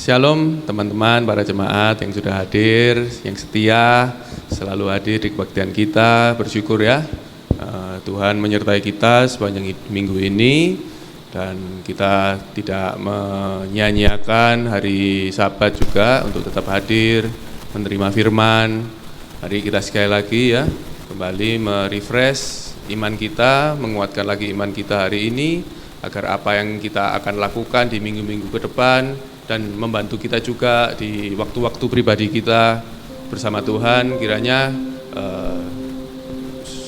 Shalom teman-teman, para jemaat yang sudah hadir, yang setia, selalu hadir di kebaktian kita. Bersyukur ya, Tuhan menyertai kita sepanjang minggu ini. Dan kita tidak menyia-nyiakan hari Sabat juga untuk tetap hadir, menerima firman. Mari kita sekali lagi ya, kembali merefresh iman kita, menguatkan lagi iman kita hari ini, agar apa yang kita akan lakukan di minggu-minggu ke depan dan membantu kita juga di waktu-waktu pribadi kita bersama Tuhan. Kiranya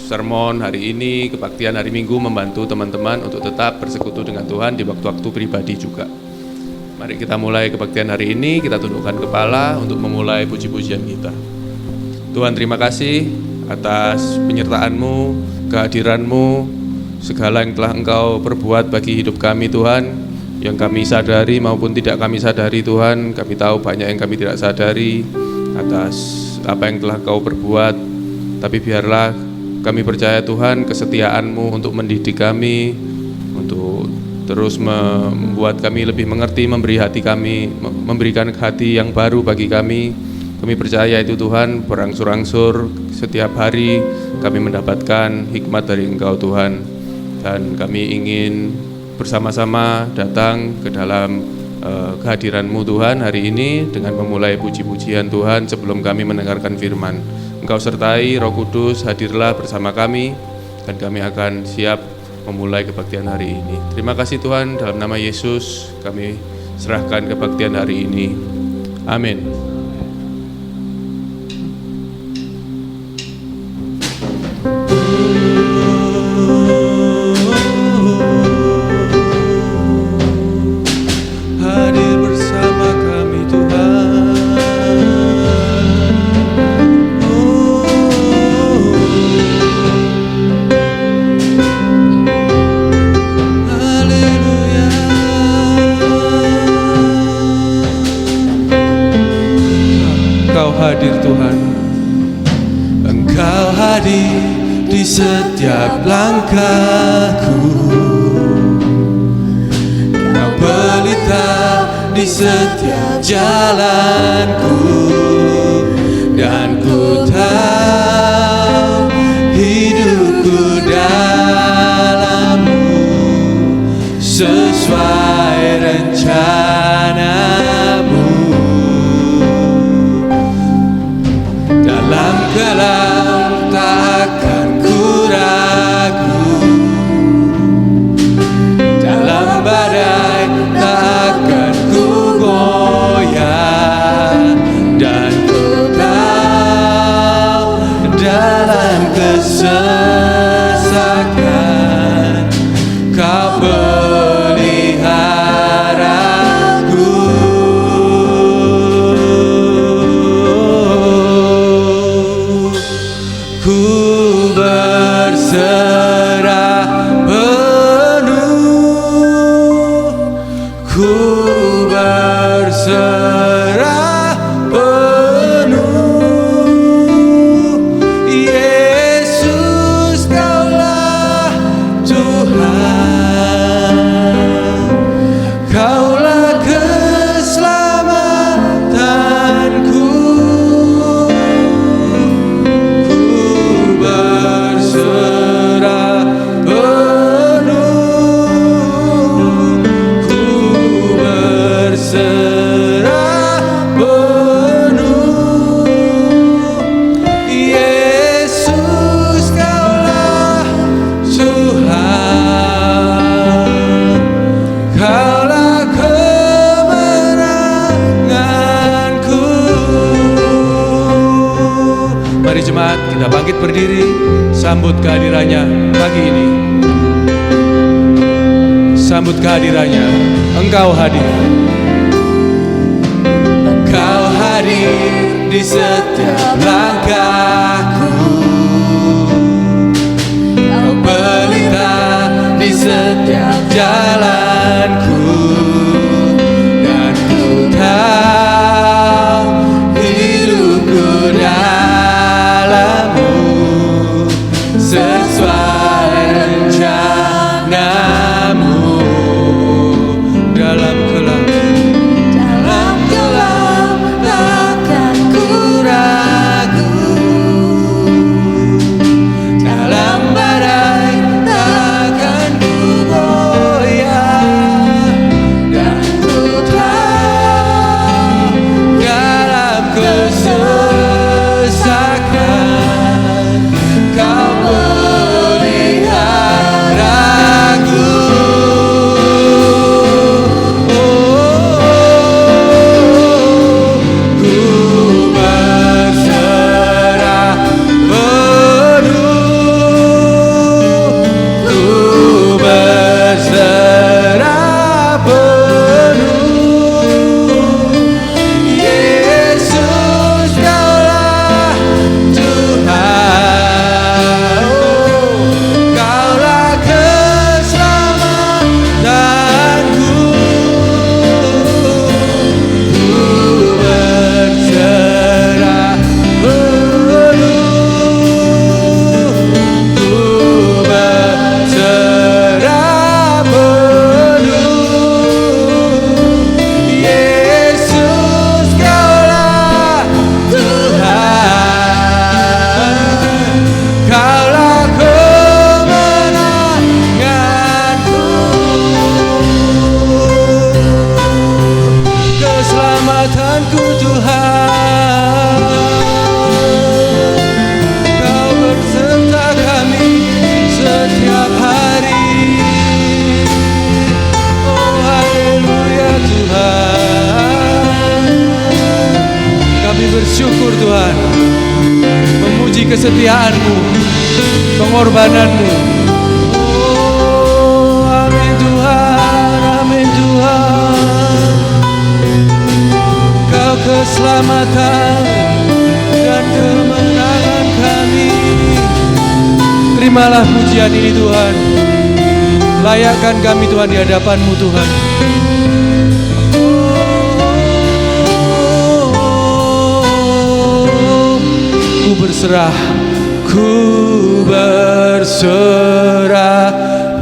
sermon hari ini, kebaktian hari Minggu membantu teman-teman untuk tetap bersekutu dengan Tuhan di waktu-waktu pribadi juga. Mari kita mulai kebaktian hari ini, kita tundukkan kepala untuk memulai puji-pujian kita. Tuhan, terima kasih atas penyertaan-Mu, kehadiran-Mu, segala yang telah Engkau perbuat bagi hidup kami Tuhan, yang kami sadari maupun tidak kami sadari Tuhan. Kami tahu banyak yang kami tidak sadari atas apa yang telah Kau perbuat. Tapi biarlah kami percaya Tuhan, kesetiaan-Mu untuk mendidik kami, untuk terus membuat kami lebih mengerti, memberi hati kami, memberikan hati yang baru bagi kami. Kami percaya itu Tuhan, berangsur-angsur setiap hari kami mendapatkan hikmat dari Engkau Tuhan. Dan kami ingin bersama-sama datang ke dalam kehadiran-Mu Tuhan hari ini dengan memulai puji-pujian Tuhan sebelum kami mendengarkan firman. Engkau sertai, Roh Kudus, hadirlah bersama kami dan kami akan siap memulai kebaktian hari ini. Terima kasih Tuhan, dalam nama Yesus kami serahkan kebaktian hari ini. Amin. Hadir Tuhan, Engkau hadir di setiap langkahku, Kau pelita di setiap jalanku, dan ku tahu hidupku dalam-Mu sesuai rencana-Mu. Dalam gelap tak akan ku ragu, dalam badai tak akan ku goyah, dan ku tahu dalam kesesakan Kau peliharaku. Ku berserah penuh, ku berserah penuh. Yesus, Kaulah Tuhan, Kaulah keselamatanku. Mari jemaat, kita bangkit berdiri, sambut kehadirannya pagi ini. Sambut kehadirannya, Engkau hadir. Engkau hadir di setiap langkahku, Kau pelita di setiap jalanku, dan ku tahu hidupku dalam-Mu sesuai rencana-Mu. Dalam gelap kesetiaan-Mu, pengorbanan-Mu. Oh, amin Tuhan, amin Tuhan. Kau keselamatan dan kemenangan kami. Terimalah pujian ini Tuhan. Layakkan kami Tuhan di hadapan-Mu Tuhan. Ku berserah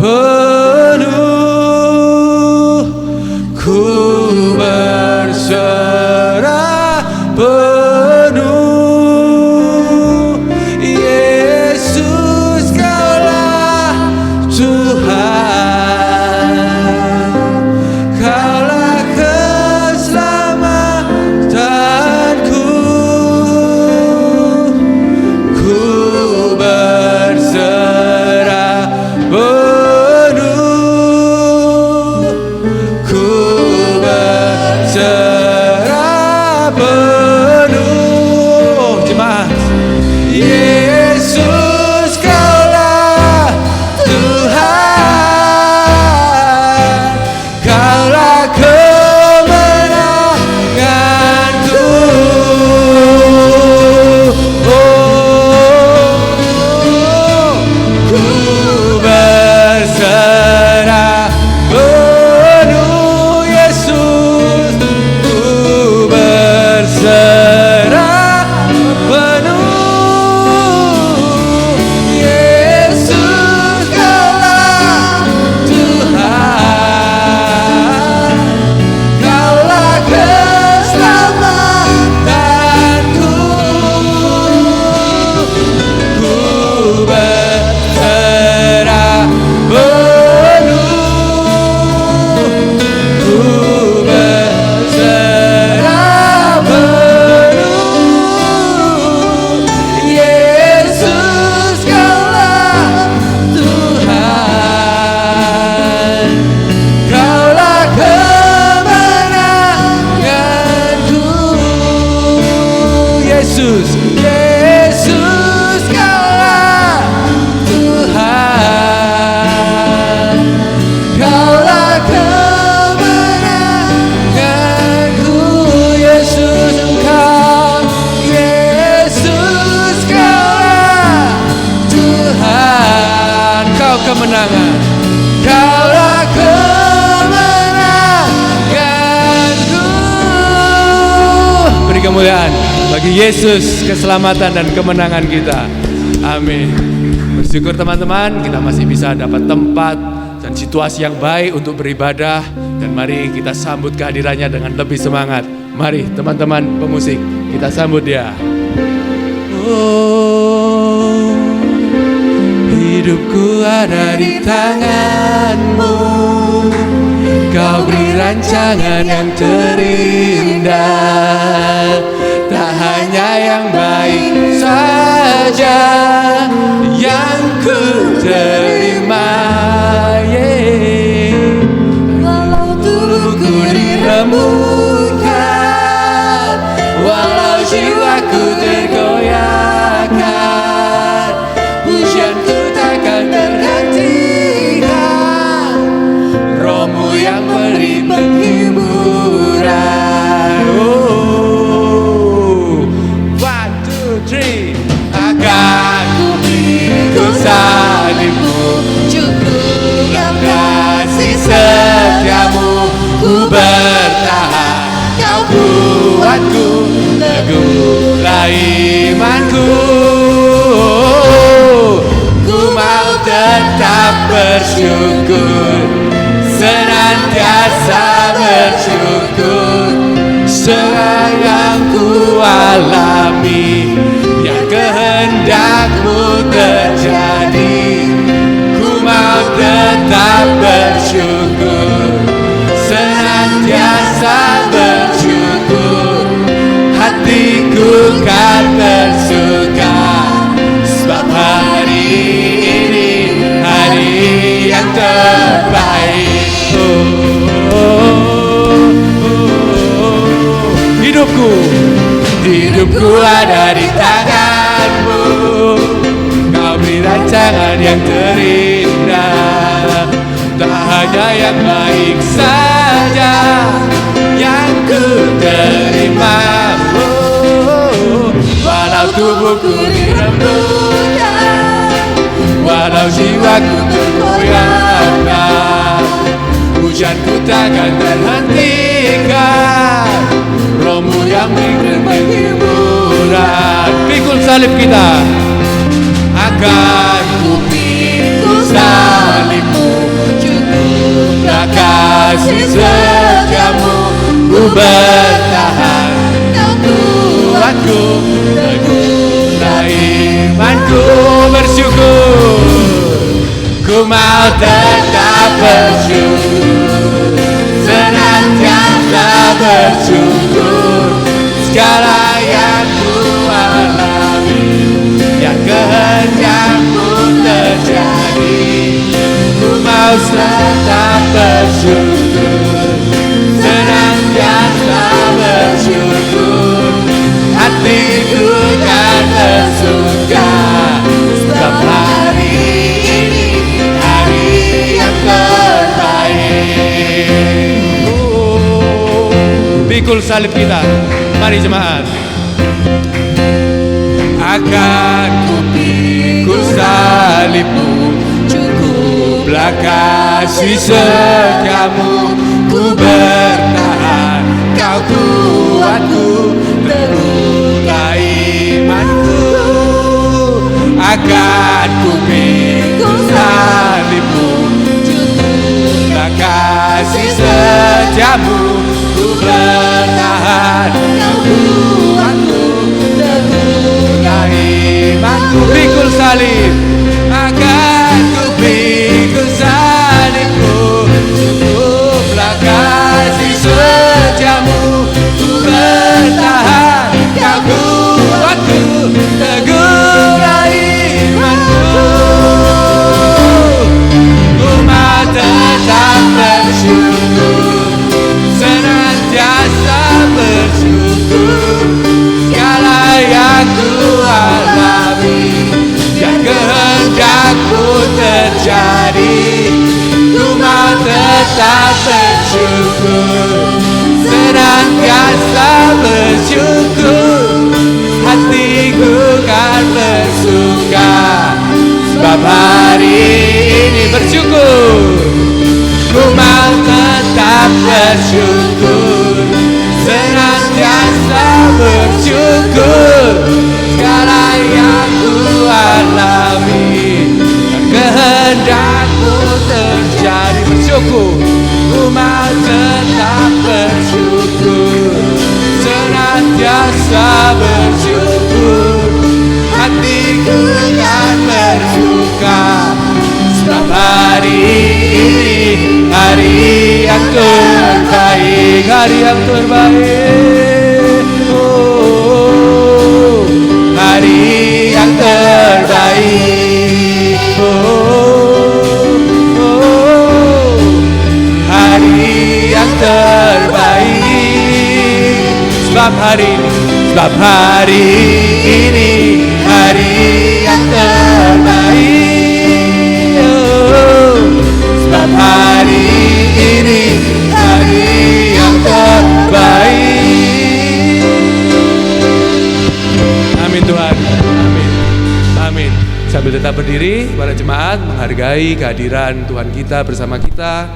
penuh. Ku berserah penuh. Yesus Kaulah Tuhan, Kaulah keselamatanku. Ku berserah penuh. Ku berserah penuh. Jemaat, Yesus Kaulah Tuhan, Kaulah kemenanganku. Ku berserah penuh Yesus, ku berserah penuh. Yesus Kaulah Tuhan, Kaulah keselamatanku. Ku berserah penuh. Ku berserah penuh. Yesus Kaulah Tuhan, Kaulah kemenanganku. Yesus, Yesus Kaulah Tuhan, Kaulah kemenanganku. Yesus Engkau, Yesus Kaulah Tuhan, Kau kemenangan, Kaulah kemenanganku. Beri kemuliaan bagi Yesus, keselamatan dan kemenangan kita. Amin. Bersyukur teman-teman, kita masih bisa dapat tempat dan situasi yang baik untuk beribadah. Dan mari kita sambut kehadirannya dengan lebih semangat. Mari teman-teman pemusik, kita sambut dia. Oh, hidupku ada di tangan-Mu. Kau beri rancangan yang terindah. Tak hanya yang baik saja yang ku terima. Walau tubuhku diremukkan, walau jiwaku tergoyahkan, pujianku takkan terhentikan. Roh-Mu yang beri penghiburan. Oh, 1, 2, 3. Akan ku pikul salib-Mu, cukupkan kasih setia-Mu. Ku bertahan, Kau kuatku, teguhlah imanku. Ku mau tetap bersyukur, senantiasa bersyukur. Segala yang ku alami, yang kehendak-Mu terjadi. Ku mau tetap bersyukur, senantiasa bersyukur. Hatiku kan tersuka, sebab hari ini hari yang terbaik. Hidupku ada di tangan-Mu. rancangan yang terindah, tak hanya yang baik saja yang ku terima. Walau tubuhku dirembukan, walau jiwaku tergoyahkan, hujanku takkan terhentikan, rohmu yang memberi penghiburan. Pikul salib kita, akan ku pikul salibmu, cukuplah kasih setiamu, ku bertahan, kau kuatku, teguhlah imanku. Bersyukur, ku mau tetap bersyukur, senantiasa bersyukur, segala yang ku alami, yang kehendakmu terjadi, ku mau tetap bersyukur, senantiasa bersyukur, hatiku kan bersuka, sebab hari ini hari yang terbaik. Pikul salib kita, mari jemaat. Akan ku pikul salibmu, cukuplah kasih setiamu, ku bertahan, kau kuatku, teguhlah imanku. Akan ku pikul salibmu, cukuplah kasih setiamu, ku bertahan, kau kuatku, teguhlah imanku. Pikul salib, akan ku pikul salibmu, cukuplah kasih setiamu, ku bertahan, kau kuatku, teguhlah imanku. Ku mau tetap bersyukur, senantiasa bersyukur, segala yang ku alami, yang kehendakmu terjadi, ku mau tetap bersyukur, senantiasa bersyukur, hatiku kan bersuka, sebab hari ini bersyukur, ku mau tetap bersyukur, senantiasa bersyukur, segala yang ku alami, yang kehendakmu terjadi. Bersyukur, ku mau tetap bersyukur, senantiasa bersyukur, hatiku kan bersuka, sebab hari ini hari yang terbaik, hari yang terbaik. Oh, hari yang terbaik. Hari yang terbaik, sebab hari ini hari yang terbaik. Sebab hari ini hari yang terbaik. Amin Tuhan, amin, amin. Sambil tetap berdiri, para jemaat menghargai kehadiran Tuhan kita bersama kita.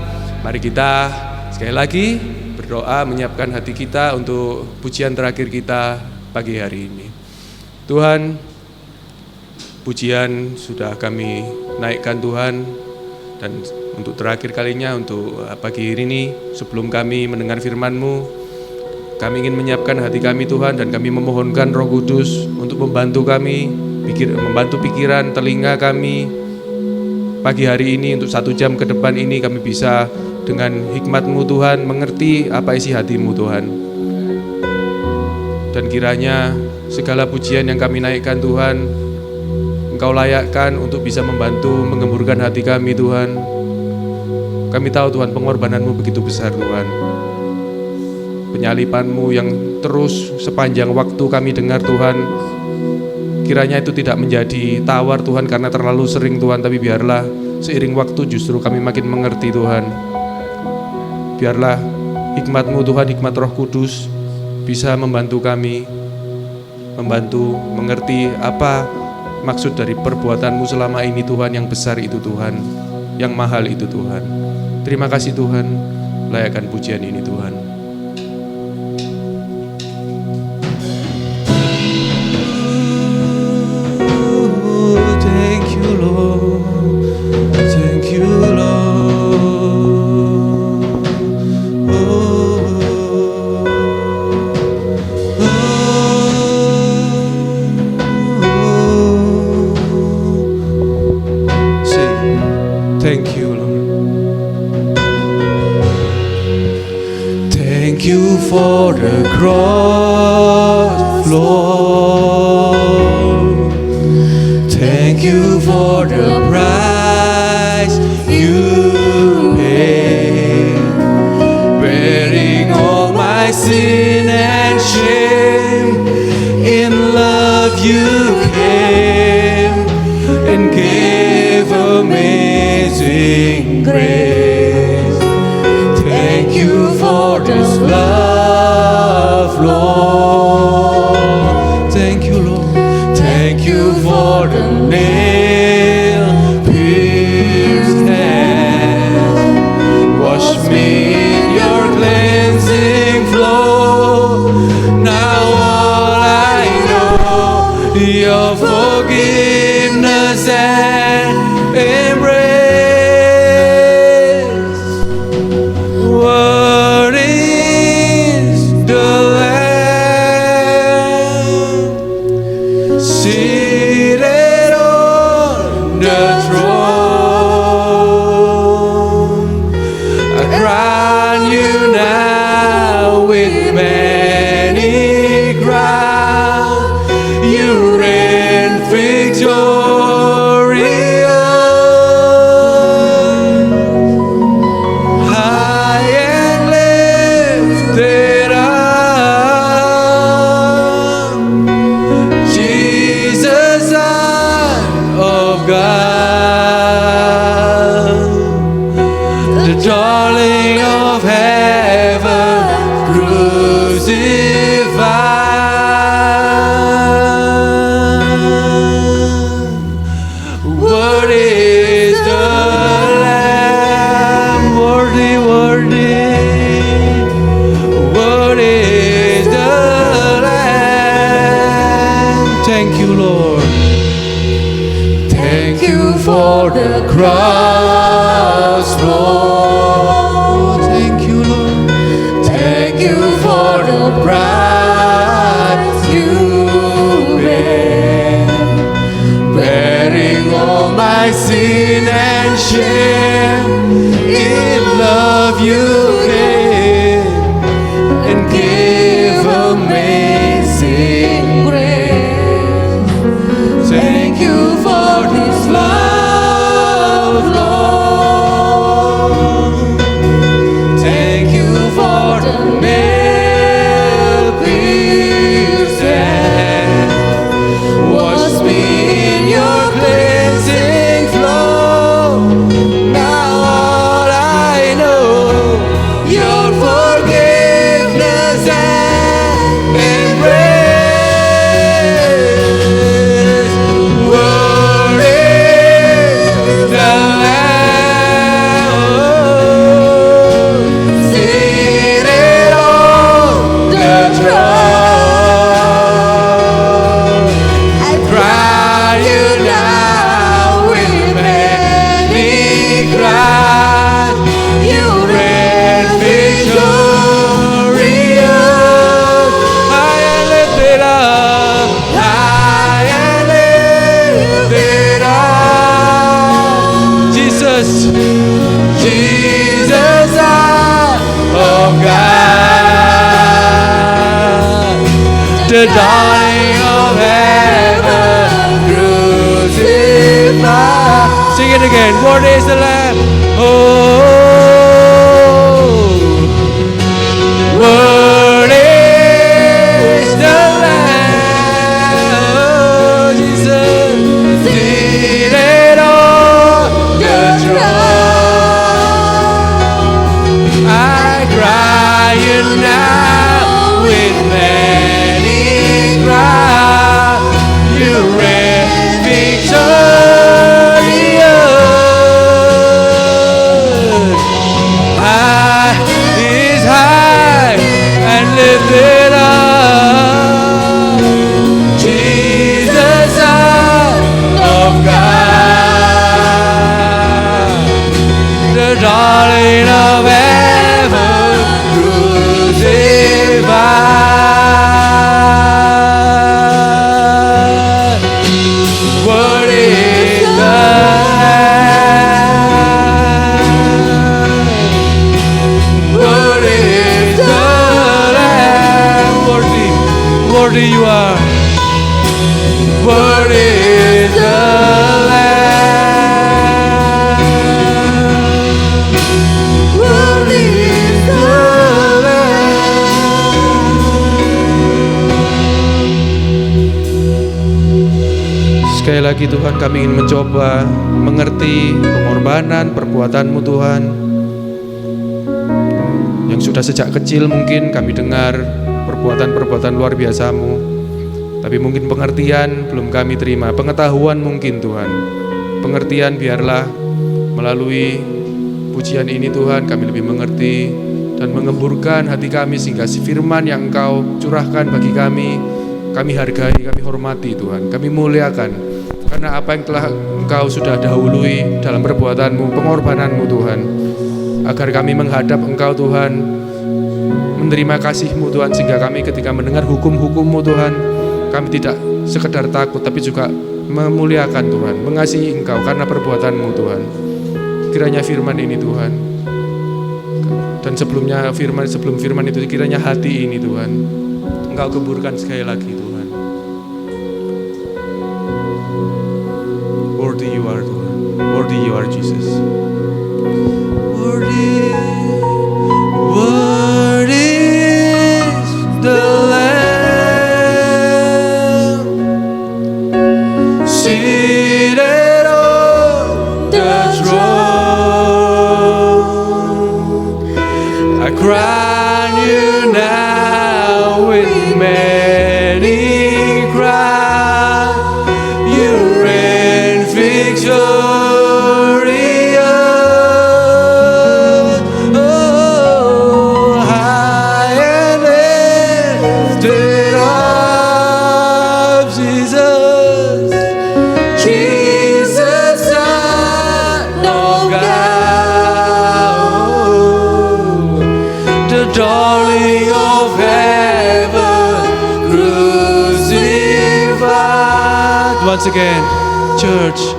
Mari kita sekali lagi berdoa, menyiapkan hati kita untuk pujian terakhir kita pagi hari ini. Tuhan, pujian sudah kami naikkan Tuhan, dan untuk terakhir kalinya untuk pagi hari ini, sebelum kami mendengar firman-Mu, kami ingin menyiapkan hati kami Tuhan, dan kami memohonkan Roh Kudus untuk membantu kami, membantu pikiran, telinga kami pagi hari ini. Untuk 1 jam ke depan ini kami bisa dengan hikmat-Mu Tuhan mengerti apa isi hati-Mu Tuhan. Dan kiranya segala pujian yang kami naikkan Tuhan, Engkau layakkan untuk bisa membantu mengemburkan hati kami Tuhan. Kami tahu Tuhan, pengorbanan-Mu begitu besar Tuhan, penyaliban-Mu yang terus sepanjang waktu kami dengar Tuhan. Kiranya itu tidak menjadi tawar Tuhan karena terlalu sering Tuhan, tapi biarlah seiring waktu justru kami makin mengerti Tuhan. Biarlah hikmat-Mu Tuhan, hikmat Roh Kudus bisa membantu kami, membantu mengerti apa maksud dari perbuatan-Mu selama ini Tuhan, yang besar itu Tuhan, yang mahal itu Tuhan. Terima kasih Tuhan, layakkan pujian ini Tuhan. Thank you Lord, thank you Lord. Say, thank you Lord. Thank you for the cross, Lord. Thank you for the price you paid, bearing all my sin and shame. In love you came and gave amazing grace. Thank you for this love, Lord. Thank you, Lord. Thank you for the nail-pierced hands. Wash me in your cleansing flow. Now all I know, your forgiveness and embrace. What is the Lamb seated on the throne? I crown you now with many crowns. You reign victorious, high and lifted up. Jesus, Son of God, the darling of heaven, crucified. What is the Lamb? Worthy, worthy. What is the Lamb? Thank you, Lord. Thank you for the cross, Lord. Thank you, Lord. Thank you for the price you paid, bearing all my sin and shame. In love you came and gave amazing grace. Thank you for this love, Lord. Thank you for the nail-pierced hands. Wash me in your cleansing flow. Now all I know, your forgiveness and embrace. What is the Lamb seated on the throne? I cry you now with many cries. You reign victorious, high and lifted up, high and lifted up. Jesus, Jesus, Son of God, the darling of heaven, crucified. Sing it again. What is the Lamb? Oh, what is the Lamb? Worthy you are. Worthy is the Lamb. Worthy is the Lamb. Sekali lagi Tuhan, kami ingin mencoba mengerti pengorbanan, perbuatan-Mu Tuhan, yang sudah sejak kecil mungkin kami dengar perbuatan-perbuatan luar biasa-Mu, tapi mungkin pengertian belum kami terima. Pengetahuan mungkin Tuhan, pengertian biarlah melalui pujian ini Tuhan kami lebih mengerti dan mengemburkan hati kami, sehingga si firman yang Engkau curahkan bagi kami hargai, kami hormati Tuhan, kami muliakan, karena apa yang telah Engkau sudah dahului dalam perbuatan-Mu, pengorbanan-Mu Tuhan, agar kami menghadap Engkau Tuhan, menerima kasih-Mu Tuhan, sehingga kami ketika mendengar hukum-hukum-Mu Tuhan, kami tidak sekedar takut, tapi juga memuliakan Tuhan, mengasihi Engkau karena perbuatan-Mu Tuhan. Kiranya firman ini Tuhan, dan sebelum firman itu kiranya hati ini Tuhan Engkau keburkan sekali lagi Tuhan. Worthy you are Tuhan, worthy you are Jesus. Worthy is the Lamb seated on the throne. I crown you now with many crowns. You reign victorious. Oh, high and lifted up, Jesus, Jesus, Son of God, the darling of heaven, crucified. Once again, church.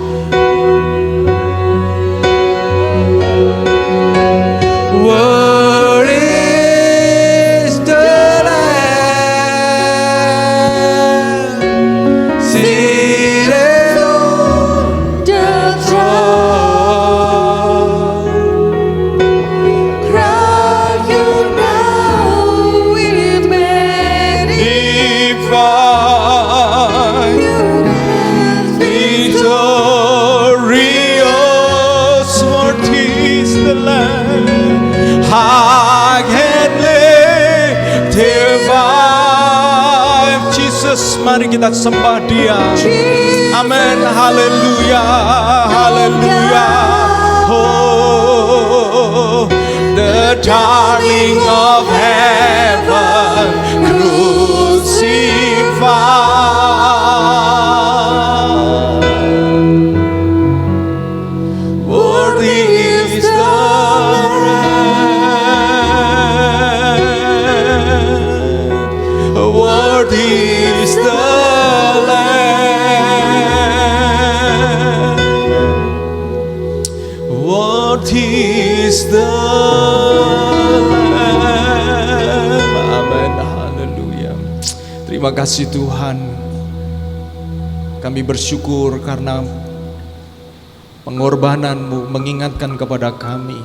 Word is the Lamb seated on the throne. Crown you now with many crowns. Victorious, worthy is the Lamb, high and lifted up. Jesus, mari kita sembah Dia. Amin, haleluya, haleluya. Oh, the darling of heaven, crucified. Worthy is the Lamb. Worthy is the Lamb. Worthy is the Lamb. Amin. Haleluya. Terima kasih Tuhan. Kami bersyukur karena pengorbanan-Mu mengingatkan kepada kami.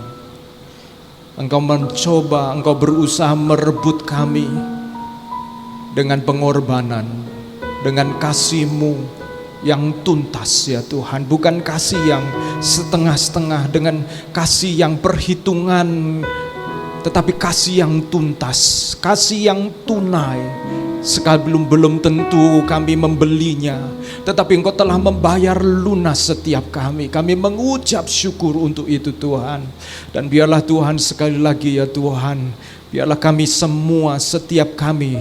Engkau mencoba, Engkau berusaha merebut kami dengan pengorbanan, dengan kasih-Mu yang tuntas ya Tuhan. Bukan kasih yang setengah-setengah, dengan kasih yang perhitungan, tetapi kasih yang tuntas, kasih yang tunai. Sekali belum tentu kami membelinya, tetapi Engkau telah membayar lunas setiap kami. Kami mengucap syukur untuk itu Tuhan. Dan biarlah Tuhan sekali lagi ya Tuhan, biarlah kami semua, setiap kami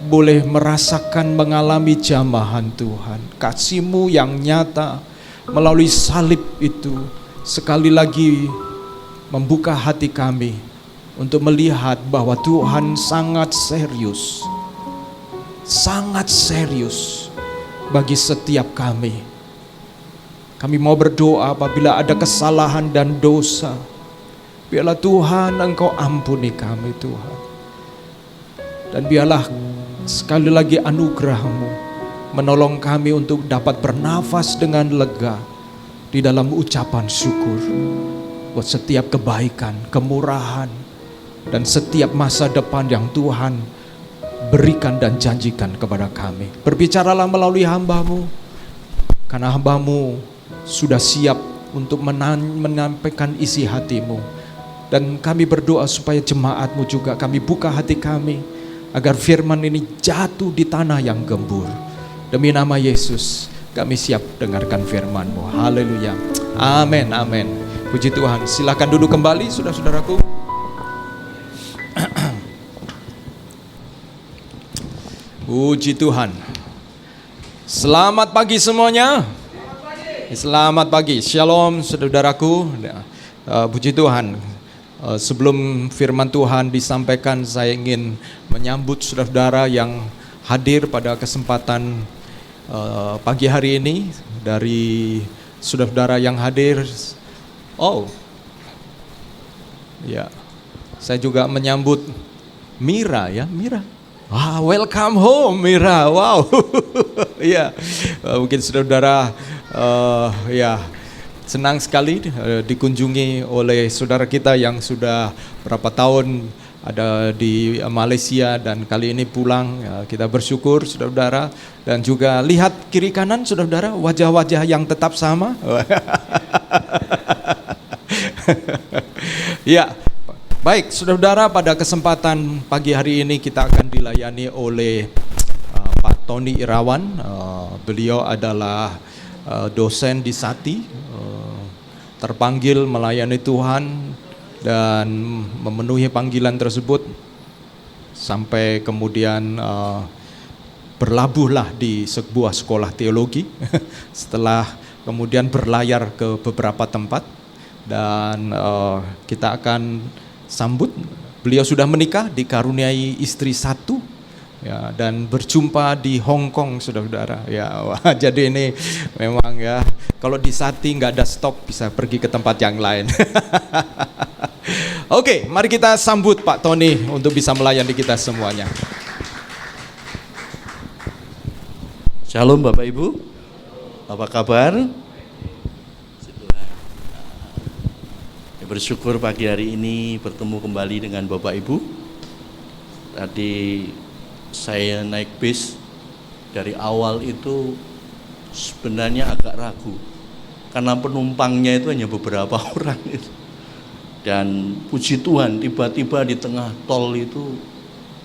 boleh merasakan, mengalami jamahan Tuhan. Kasih-Mu yang nyata melalui salib itu sekali lagi membuka hati kami untuk melihat bahwa Tuhan sangat serius bagi setiap kami. Kami mau berdoa apabila ada kesalahan dan dosa, biarlah Tuhan Engkau ampuni kami Tuhan. Dan biarlah sekali lagi anugerah-Mu menolong kami untuk dapat bernafas dengan lega di dalam ucapan syukur buat setiap kebaikan, kemurahan, dan setiap masa depan yang Tuhan berikan dan janjikan kepada kami. Berbicaralah melalui hamba-Mu, karena hamba-Mu sudah siap untuk menyampaikan isi hati-Mu. Dan kami berdoa supaya jemaat-Mu juga, kami buka hati kami agar firman ini jatuh di tanah yang gembur. Demi nama Yesus kami siap dengarkan firman-Mu. Haleluya. Amin, amin. Puji Tuhan. Silakan duduk kembali saudara-saudaraku. Puji Tuhan. Selamat pagi semuanya. Selamat pagi. Shalom saudaraku. Puji Tuhan. Sebelum firman Tuhan disampaikan, saya ingin menyambut saudara-saudara yang hadir pada kesempatan pagi hari ini. Dari saudara-saudara yang hadir, ya, saya juga menyambut Mira, ya, Mira. Welcome home Mira. Wow. Ya, mungkin saudara-saudara ya senang sekali dikunjungi oleh saudara kita yang sudah berapa tahun ada di Malaysia dan kali ini pulang. Kita bersyukur saudara-saudara, dan juga lihat kiri kanan saudara-saudara, wajah-wajah yang tetap sama. Ya, baik saudara-saudara, pada kesempatan pagi hari ini kita akan dilayani oleh Pak Tony Irawan. Beliau adalah dosen di Sati, terpanggil melayani Tuhan dan memenuhi panggilan tersebut sampai kemudian berlabuhlah di sebuah sekolah teologi setelah kemudian berlayar ke beberapa tempat, dan kita akan sambut. Beliau sudah menikah, dikaruniai istri satu, ya, dan berjumpa di Hong Kong saudara-saudara, ya. Wah, jadi ini memang, ya, kalau di Sati nggak ada stop, bisa pergi ke tempat yang lain. Oke, mari kita sambut Pak Tony untuk bisa melayani kita semuanya. Shalom Bapak Ibu, apa kabar? Bersyukur pagi hari ini bertemu kembali dengan Bapak Ibu. Tadi saya naik bis, dari awal itu sebenarnya agak ragu karena penumpangnya itu hanya beberapa orang itu. Dan puji Tuhan, tiba-tiba di tengah tol itu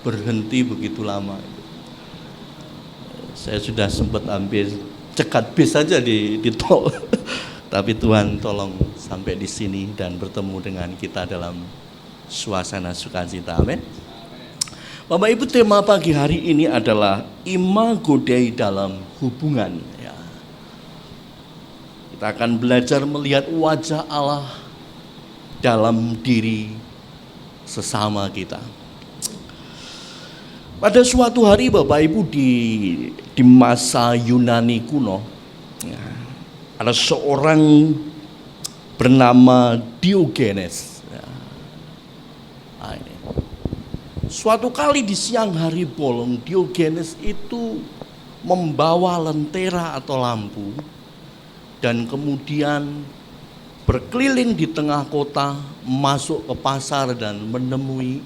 berhenti begitu lama. Saya sudah sempat hampir cekat bis saja di tol. Tapi Tuhan tolong sampai di sini dan bertemu dengan kita dalam suasana sukacita. Amin. Bapak Ibu, tema pagi hari ini adalah imago Dei dalam hubungan. Ya. Kita akan belajar melihat wajah Allah dalam diri sesama kita. Pada suatu hari Bapak Ibu, di masa Yunani kuno, ya, ada seorang bernama Diogenes. Ya. Nah, ini. Suatu kali di siang hari bolong, Diogenes itu membawa lentera atau lampu dan kemudian berkeliling di tengah kota, masuk ke pasar dan menemui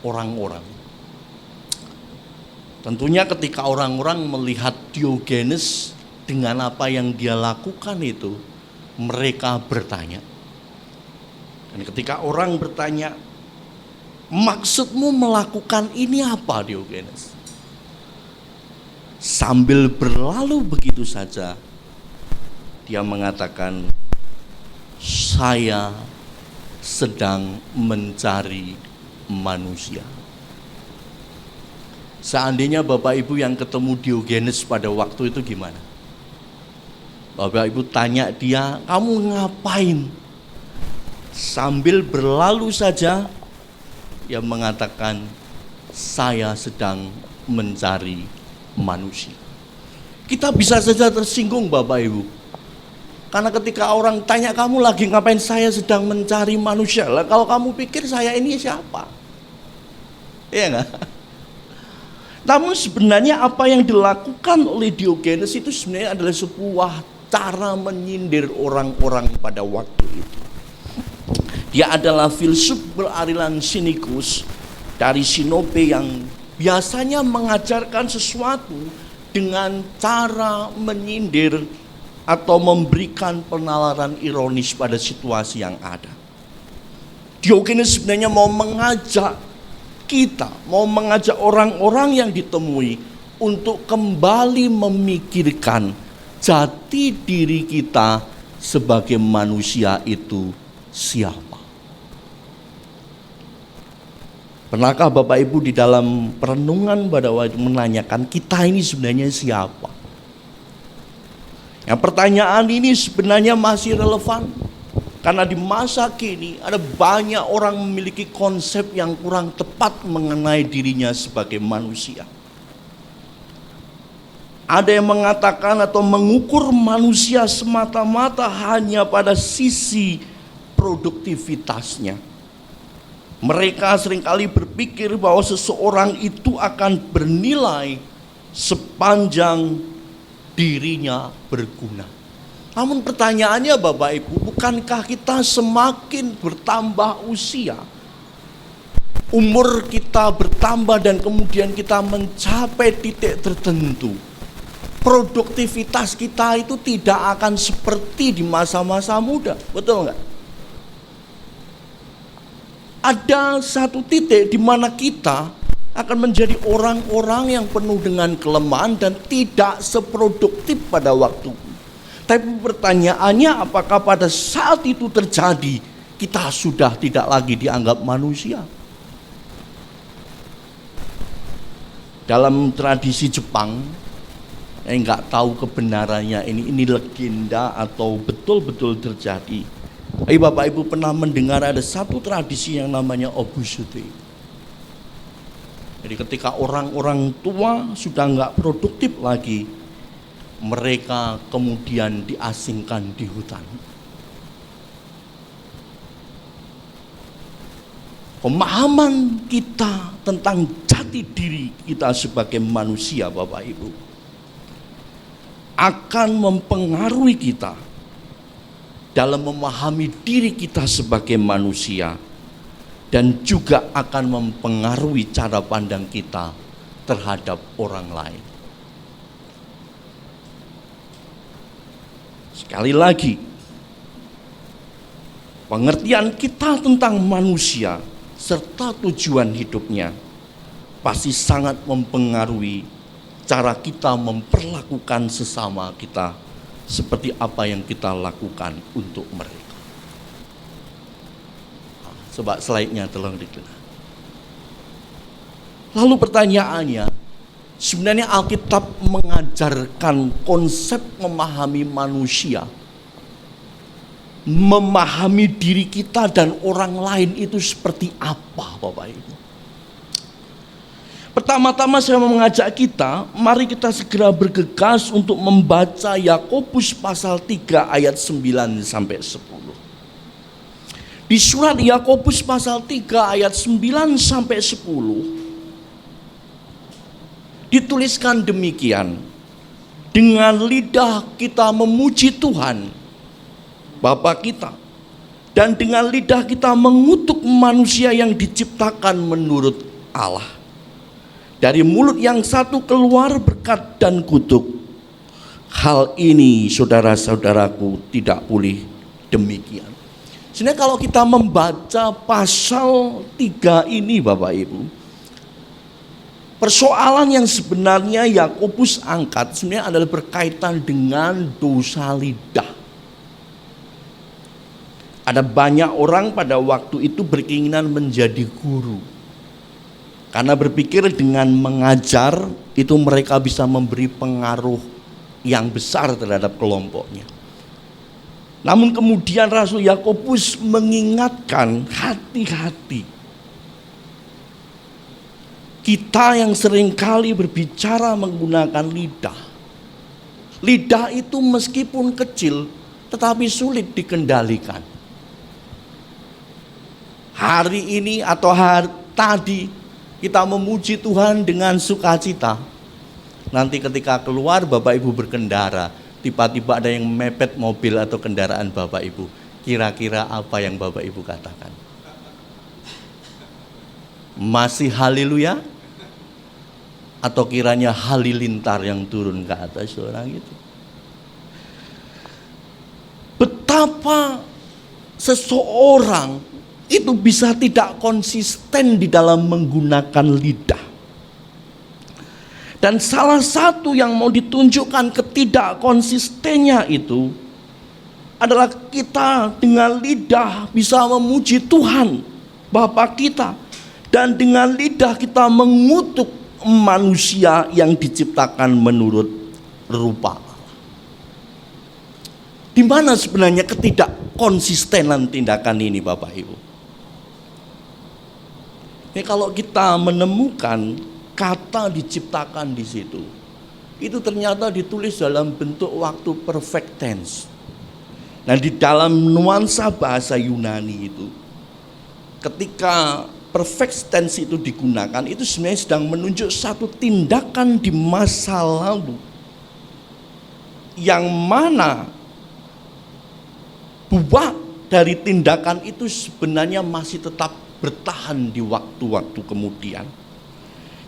orang-orang. Tentunya ketika orang-orang melihat Diogenes dengan apa yang dia lakukan itu, mereka bertanya. Dan ketika orang bertanya, maksudmu melakukan ini apa Diogenes? Sambil berlalu begitu saja, dia mengatakan, saya sedang mencari manusia. Seandainya Bapak Ibu yang ketemu Diogenes pada waktu itu gimana? Bapak Ibu tanya dia, kamu ngapain? Sambil berlalu saja, dia mengatakan, saya sedang mencari manusia. Kita bisa saja tersinggung Bapak Ibu, karena ketika orang tanya, kamu lagi ngapain? Saya sedang mencari manusia. Lah, kalau kamu pikir saya ini siapa? Iya enggak? Namun sebenarnya apa yang dilakukan oleh Diogenes itu sebenarnya adalah sebuah cara menyindir orang-orang pada waktu itu. Dia adalah filsuf beraliran sinikus dari Sinope yang biasanya mengajarkan sesuatu dengan cara menyindir atau memberikan penalaran ironis pada situasi yang ada. Diogenes sebenarnya mau mengajak kita, mau mengajak orang-orang yang ditemui untuk kembali memikirkan jati diri kita sebagai manusia itu siapa. Pernahkah Bapak Ibu di dalam perenungan pada waktu menanyakan kita ini sebenarnya siapa? Yang pertanyaan ini sebenarnya masih relevan karena di masa kini ada banyak orang memiliki konsep yang kurang tepat mengenai dirinya sebagai manusia. Ada yang mengatakan atau mengukur manusia semata-mata hanya pada sisi produktivitasnya. Mereka seringkali berpikir bahwa seseorang itu akan bernilai sepanjang dirinya berguna. Namun pertanyaannya Bapak Ibu, bukankah kita semakin bertambah usia, umur kita bertambah dan kemudian kita mencapai titik tertentu, produktivitas kita itu tidak akan seperti di masa-masa muda, betul nggak? Ada satu titik di mana kita akan menjadi orang-orang yang penuh dengan kelemahan dan tidak seproduktif pada waktu. Tapi pertanyaannya, apakah pada saat itu terjadi kita sudah tidak lagi dianggap manusia? Dalam tradisi Jepang, saya nggak tahu kebenarannya ini legenda atau betul-betul terjadi. Bapak Ibu pernah mendengar ada satu tradisi yang namanya Obusute. Jadi ketika orang-orang tua sudah nggak produktif lagi, mereka kemudian diasingkan di hutan. Pemahaman kita tentang jati diri kita sebagai manusia, Bapak Ibu, akan mempengaruhi kita dalam memahami diri kita sebagai manusia dan juga akan mempengaruhi cara pandang kita terhadap orang lain. Sekali lagi, pengertian kita tentang manusia serta tujuan hidupnya pasti sangat mempengaruhi cara kita memperlakukan sesama kita seperti apa yang kita lakukan untuk mereka. Coba slide-nya tolong dikeluarkan. Lalu pertanyaannya, sebenarnya Alkitab mengajarkan konsep memahami manusia, memahami diri kita dan orang lain itu seperti apa, Bapak Ibu? Pertama-tama saya mau mengajak kita, mari kita segera bergegas untuk membaca Yakobus pasal 3 ayat 9 sampai 10. Di surat Yakobus pasal 3 ayat 9 sampai 10 dituliskan demikian, dengan lidah kita memuji Tuhan Bapa kita, dan dengan lidah kita mengutuk manusia yang diciptakan menurut Allah. Dari mulut yang satu keluar berkat dan kutuk. Hal ini saudara-saudaraku tidak boleh demikian. Sebenarnya kalau kita membaca pasal 3 ini Bapak Ibu, persoalan yang sebenarnya Yakobus angkat sebenarnya adalah berkaitan dengan dosa lidah. Ada banyak orang pada waktu itu berkeinginan menjadi guru, karena berpikir dengan mengajar itu mereka bisa memberi pengaruh yang besar terhadap kelompoknya. Namun kemudian Rasul Yakobus mengingatkan, hati-hati. Kita yang seringkali berbicara menggunakan lidah. Lidah itu meskipun kecil tetapi sulit dikendalikan. Hari ini atau hari tadi kita memuji Tuhan dengan sukacita. Nanti ketika keluar Bapak Ibu berkendara, tiba-tiba ada yang mepet mobil atau kendaraan Bapak Ibu. Kira-kira apa yang Bapak Ibu katakan? Masih haleluya? Atau kiranya halilintar yang turun ke atas orang itu? Betapa seseorang itu bisa tidak konsisten di dalam menggunakan lidah. Dan salah satu yang mau ditunjukkan ketidakkonsistennya itu adalah kita dengan lidah bisa memuji Tuhan Bapa kita, dan dengan lidah kita mengutuk manusia yang diciptakan menurut rupa Allah. Di mana sebenarnya ketidakkonsistenan tindakan ini Bapak Ibu? Ini kalau kita menemukan kata diciptakan di situ, itu ternyata ditulis dalam bentuk waktu perfect tense. Nah, di dalam nuansa bahasa Yunani itu, ketika perfect tense itu digunakan, itu sebenarnya sedang menunjuk satu tindakan di masa lalu yang mana buah dari tindakan itu sebenarnya masih tetap bertahan di waktu-waktu kemudian.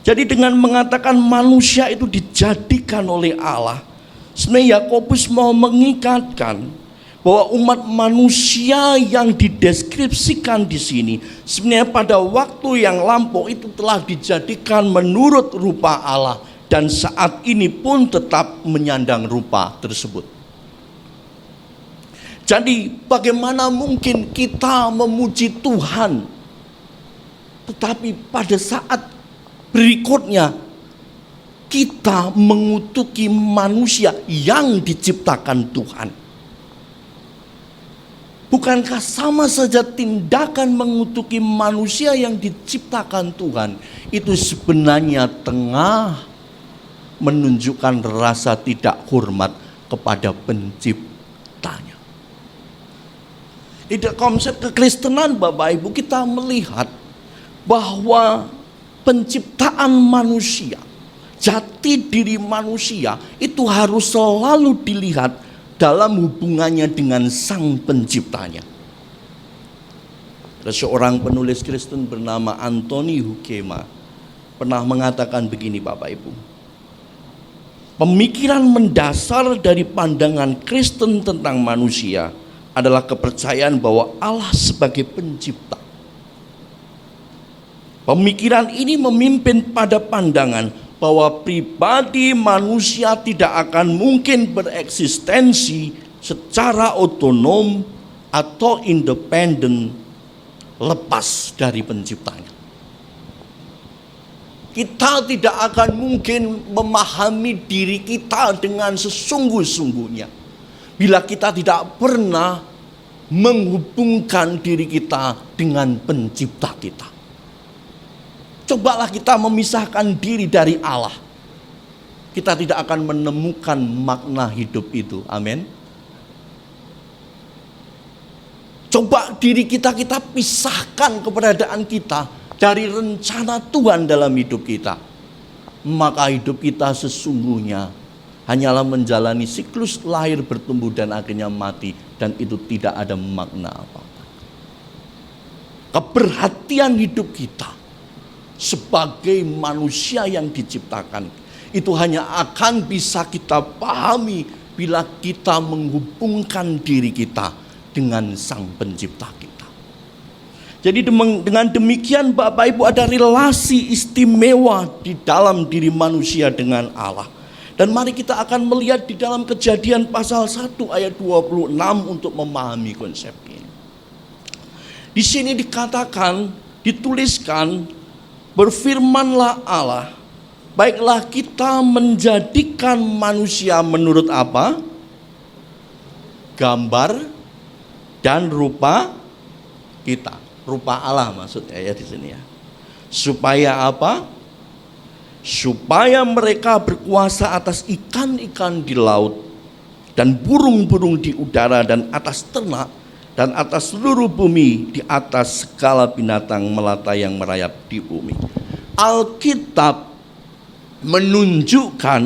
Jadi dengan mengatakan manusia itu dijadikan oleh Allah, sebenarnya Yakobus mau mengikatkan bahwa umat manusia yang dideskripsikan di sini sebenarnya pada waktu yang lampau itu telah dijadikan menurut rupa Allah, dan saat ini pun tetap menyandang rupa tersebut. Jadi bagaimana mungkin kita memuji Tuhan tetapi pada saat berikutnya kita mengutuki manusia yang diciptakan Tuhan? Bukankah sama saja tindakan mengutuki manusia yang diciptakan Tuhan itu sebenarnya tengah menunjukkan rasa tidak hormat kepada penciptanya? Di konsep kekristenan Bapak Ibu, kita melihat bahwa penciptaan manusia, jati diri manusia itu harus selalu dilihat dalam hubungannya dengan sang penciptanya. Ada seorang penulis Kristen bernama Anthony Huckema pernah mengatakan begini Bapak Ibu. Pemikiran mendasar dari pandangan Kristen tentang manusia adalah kepercayaan bahwa Allah sebagai pencipta. Pemikiran ini memimpin pada pandangan bahwa pribadi manusia tidak akan mungkin bereksistensi secara otonom atau independen lepas dari penciptanya. Kita tidak akan mungkin memahami diri kita dengan sesungguh-sungguhnya bila kita tidak pernah menghubungkan diri kita dengan pencipta kita. Cobalah kita memisahkan diri dari Allah, kita tidak akan menemukan makna hidup itu. Amin. Coba diri kita pisahkan keberadaan kita dari rencana Tuhan dalam hidup kita, maka hidup kita sesungguhnya hanyalah menjalani siklus lahir, bertumbuh, dan akhirnya mati, dan itu tidak ada makna apa-apa. Keberhatian hidup kita sebagai manusia yang diciptakan itu hanya akan bisa kita pahami bila kita menghubungkan diri kita dengan sang pencipta kita. Jadi dengan demikian Bapak Ibu, ada relasi istimewa di dalam diri manusia dengan Allah. Dan mari kita akan melihat di dalam Kejadian pasal 1 ayat 26 untuk memahami konsep ini. Di sini dikatakan, dituliskan, berfirmanlah Allah, baiklah kita menjadikan manusia menurut apa? Gambar dan rupa kita. Rupa Allah maksudnya ya di sini ya. Supaya apa? Supaya mereka berkuasa atas ikan-ikan di laut dan burung-burung di udara dan atas ternak dan atas seluruh bumi, di atas segala binatang melata yang merayap di bumi. Alkitab menunjukkan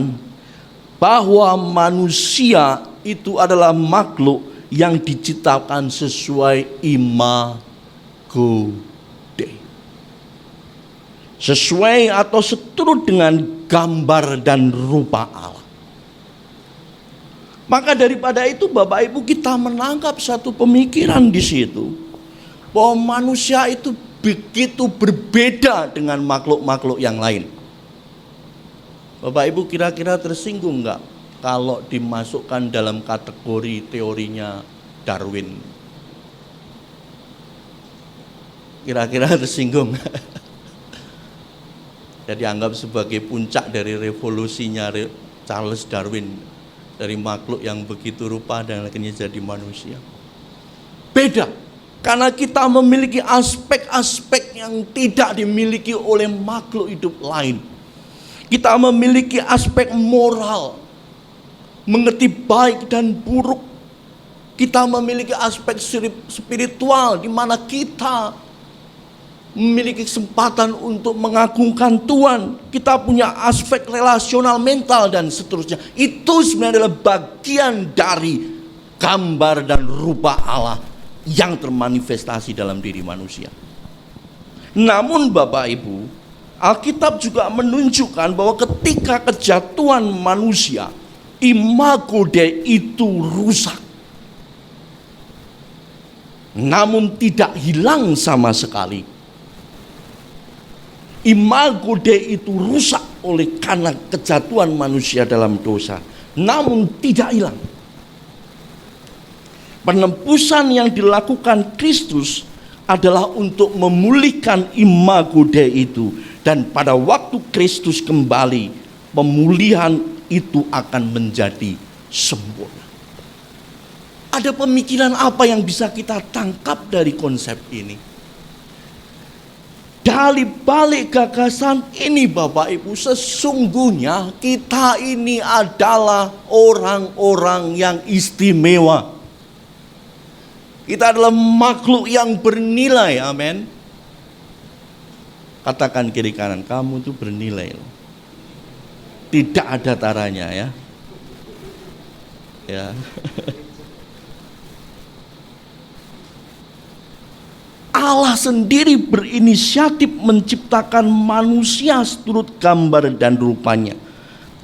bahwa manusia itu adalah makhluk yang diciptakan sesuai imago Dei. Sesuai atau seturut dengan gambar dan rupa Allah. Maka daripada itu Bapak Ibu, kita menangkap satu pemikiran di situ, bahwa manusia itu begitu berbeda dengan makhluk-makhluk yang lain. Bapak Ibu kira-kira tersinggung enggak kalau dimasukkan dalam kategori teorinya Darwin? Kira-kira tersinggung? Jadi anggap sebagai puncak dari revolusinya Charles Darwin, dari makhluk yang begitu rupa dan akhirnya jadi manusia. Beda, karena kita memiliki aspek-aspek yang tidak dimiliki oleh makhluk hidup lain. Kita memiliki aspek moral, mengerti baik dan buruk. Kita memiliki aspek spiritual, di mana kita memiliki kesempatan untuk mengagungkan Tuhan. Kita punya aspek relasional, mental, dan seterusnya. Itu sebenarnya adalah bagian dari gambar dan rupa Allah yang termanifestasi dalam diri manusia. Namun Bapak Ibu, Alkitab juga menunjukkan bahwa ketika kejatuhan manusia, imago Dei itu rusak. Namun tidak hilang sama sekali. Imago Dei itu rusak oleh karena kejatuhan manusia dalam dosa, namun tidak hilang. Penebusan yang dilakukan Kristus adalah untuk memulihkan imago Dei itu, dan pada waktu Kristus kembali, pemulihan itu akan menjadi sempurna. Ada pemikiran apa yang bisa kita tangkap dari konsep ini? Dari balik gagasan ini Bapak Ibu, sesungguhnya kita ini adalah orang-orang yang istimewa. Kita adalah makhluk yang bernilai, amin. Katakan kiri kanan, kamu itu bernilai. Tidak ada taranya ya. Ya. Allah sendiri berinisiatif menciptakan manusia seturut gambar dan rupanya,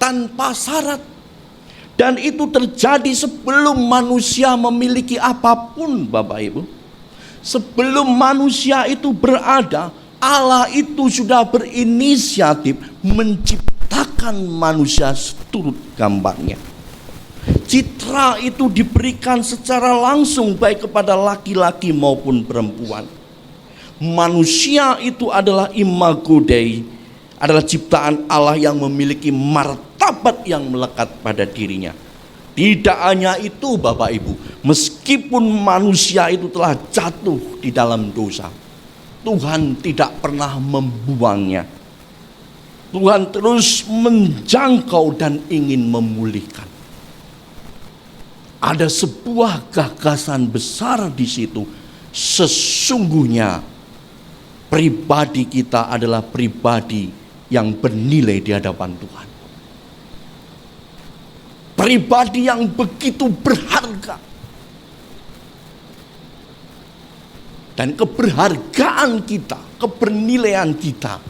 tanpa syarat. Dan itu terjadi sebelum manusia memiliki apapun Bapak Ibu. Sebelum manusia itu berada, Allah itu sudah berinisiatif menciptakan manusia seturut gambarnya. Citra itu diberikan secara langsung baik kepada laki-laki maupun perempuan. Manusia itu adalah imago Dei, adalah ciptaan Allah yang memiliki martabat yang melekat pada dirinya. Tidak hanya itu Bapak Ibu, meskipun manusia itu telah jatuh di dalam dosa, Tuhan tidak pernah membuangnya. Tuhan terus menjangkau dan ingin memulihkan. Ada sebuah gagasan besar di situ. Sesungguhnya pribadi kita adalah pribadi yang bernilai di hadapan Tuhan. Pribadi yang begitu berharga. Dan keberhargaan kita, kebernilaian kita,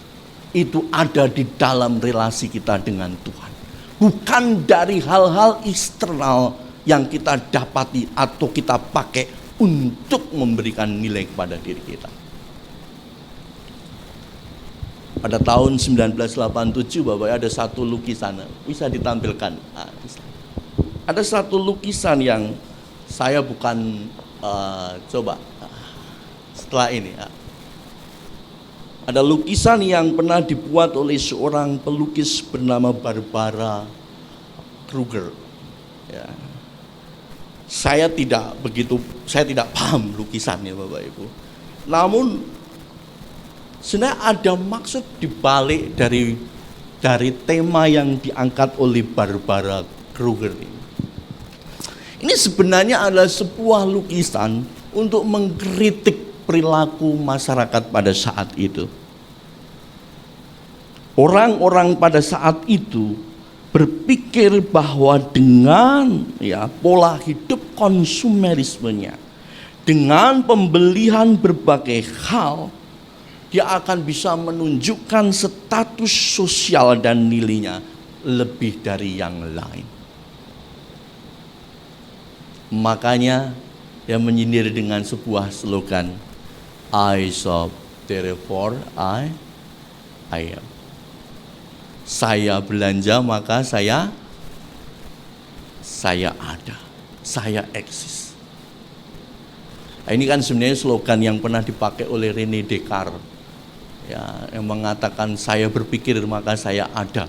itu ada di dalam relasi kita dengan Tuhan. Bukan dari hal-hal eksternal yang kita dapati atau kita pakai untuk memberikan nilai kepada diri kita. Pada tahun 1987 Bapak, ada satu lukisan, bisa ditampilkan. Ada satu lukisan yang saya bukan coba setelah ini. Ada lukisan yang pernah dibuat oleh seorang pelukis bernama Barbara Kruger. Ya. Saya tidak paham lukisannya Bapak Ibu. Namun sebenarnya ada maksud dibalik dari tema yang diangkat oleh Barbara Kruger ini. Ini sebenarnya adalah sebuah lukisan untuk mengkritik perilaku masyarakat pada saat itu. Orang-orang pada saat itu berpikir bahwa dengan pola hidup konsumerismenya, dengan pembelian berbagai hal, dia akan bisa menunjukkan status sosial dan nilainya lebih dari yang lain. Makanya dia menyindir dengan sebuah slogan, I shop, therefore I am. Saya belanja maka saya ada, saya eksis. Nah, ini kan sebenarnya slogan yang pernah dipakai oleh René Descartes, yang mengatakan saya berpikir maka saya ada,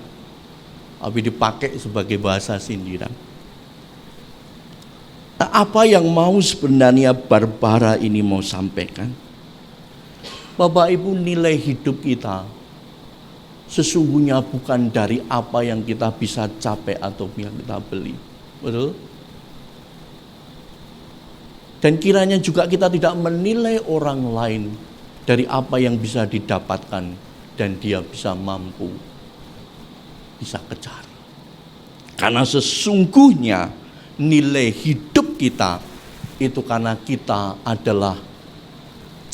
tapi dipakai sebagai bahasa sindiran. Nah, apa yang mau sebenarnya Barbara ini mau sampaikan? Bapak Ibu, nilai hidup kita sesungguhnya bukan dari apa yang kita bisa capai atau yang kita beli. Betul? Dan kiranya juga kita tidak menilai orang lain dari apa yang bisa didapatkan dan dia bisa mampu, bisa kejar. Karena sesungguhnya nilai hidup kita itu karena kita adalah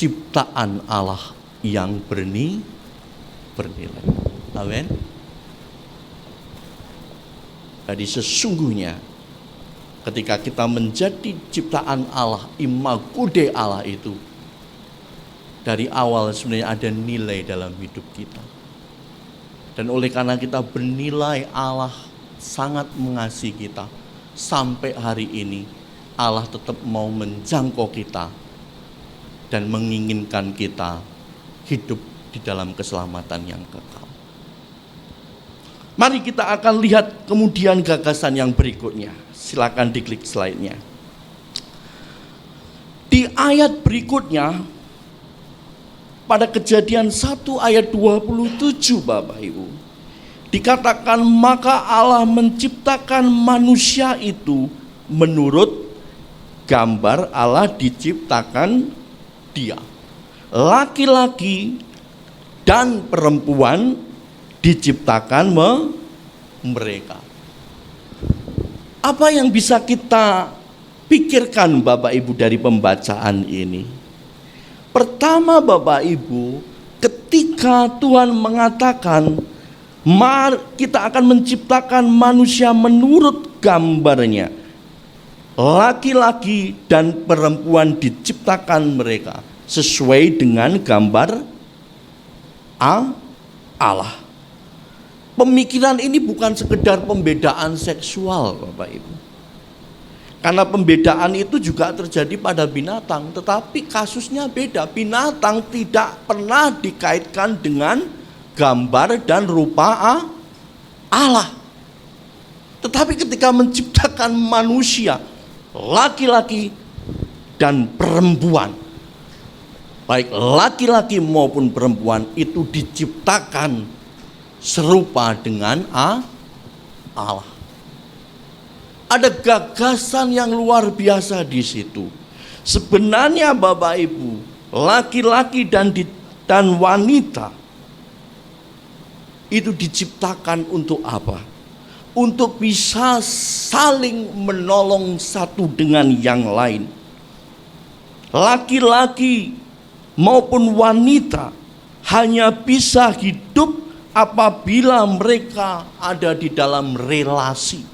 ciptaan Allah yang bernilai. Amin. Jadi sesungguhnya ketika kita menjadi ciptaan Allah, imago Dei Allah itu, dari awal sebenarnya ada nilai dalam hidup kita. Dan oleh karena kita bernilai, Allah sangat mengasihi kita. Sampai hari ini Allah tetap mau menjangkau kita dan menginginkan kita hidup di dalam keselamatan yang kekal. Mari kita akan lihat kemudian gagasan yang berikutnya. Silakan diklik slide-nya. Di ayat berikutnya, pada Kejadian 1 ayat 27 Bapak Ibu, dikatakan maka Allah menciptakan manusia itu menurut gambar Allah diciptakan dia. Laki-laki dan perempuan diciptakan mereka. Apa yang bisa kita pikirkan Bapak Ibu dari pembacaan ini? Pertama Bapak Ibu, ketika Tuhan mengatakan kita akan menciptakan manusia menurut gambarnya, laki-laki dan perempuan diciptakan mereka sesuai dengan gambar Allah. Pemikiran ini bukan sekedar pembedaan seksual Bapak Ibu. Karena pembedaan itu juga terjadi pada binatang, tetapi kasusnya beda. Binatang tidak pernah dikaitkan dengan gambar dan rupa Allah. Tetapi ketika menciptakan manusia, laki-laki dan perempuan, baik laki-laki maupun perempuan itu diciptakan serupa dengan Allah. Ada gagasan yang luar biasa di situ. Sebenarnya Bapak Ibu, laki-laki dan wanita itu diciptakan untuk apa? Untuk bisa saling menolong satu dengan yang lain. Laki-laki maupun wanita hanya bisa hidup apabila mereka ada di dalam relasi.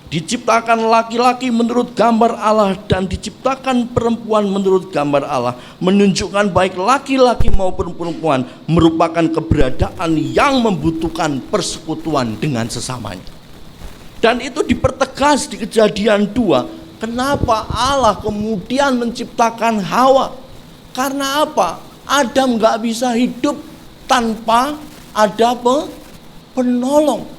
Diciptakan laki-laki menurut gambar Allah dan diciptakan perempuan menurut gambar Allah, menunjukkan baik laki-laki maupun perempuan merupakan keberadaan yang membutuhkan persekutuan dengan sesamanya. Dan itu dipertegas di Kejadian 2. Kenapa Allah kemudian menciptakan Hawa? Karena apa? Adam gak bisa hidup tanpa ada penolong.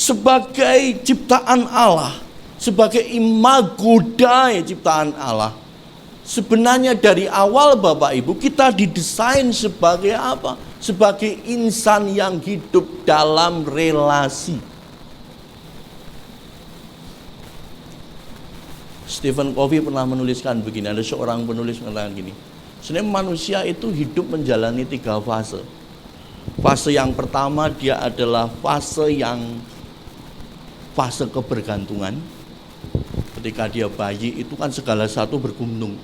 Sebagai ciptaan Allah, sebagai imago Dei ciptaan Allah, sebenarnya dari awal Bapak Ibu kita didesain sebagai apa? Sebagai insan yang hidup dalam relasi. Stephen Covey pernah menuliskan begini, ada seorang penulis mengatakan gini, Sebenarnya manusia itu hidup menjalani 3 fase. Fase yang pertama dia adalah fase kebergantungan. Ketika dia bayi itu kan segala satu bergantung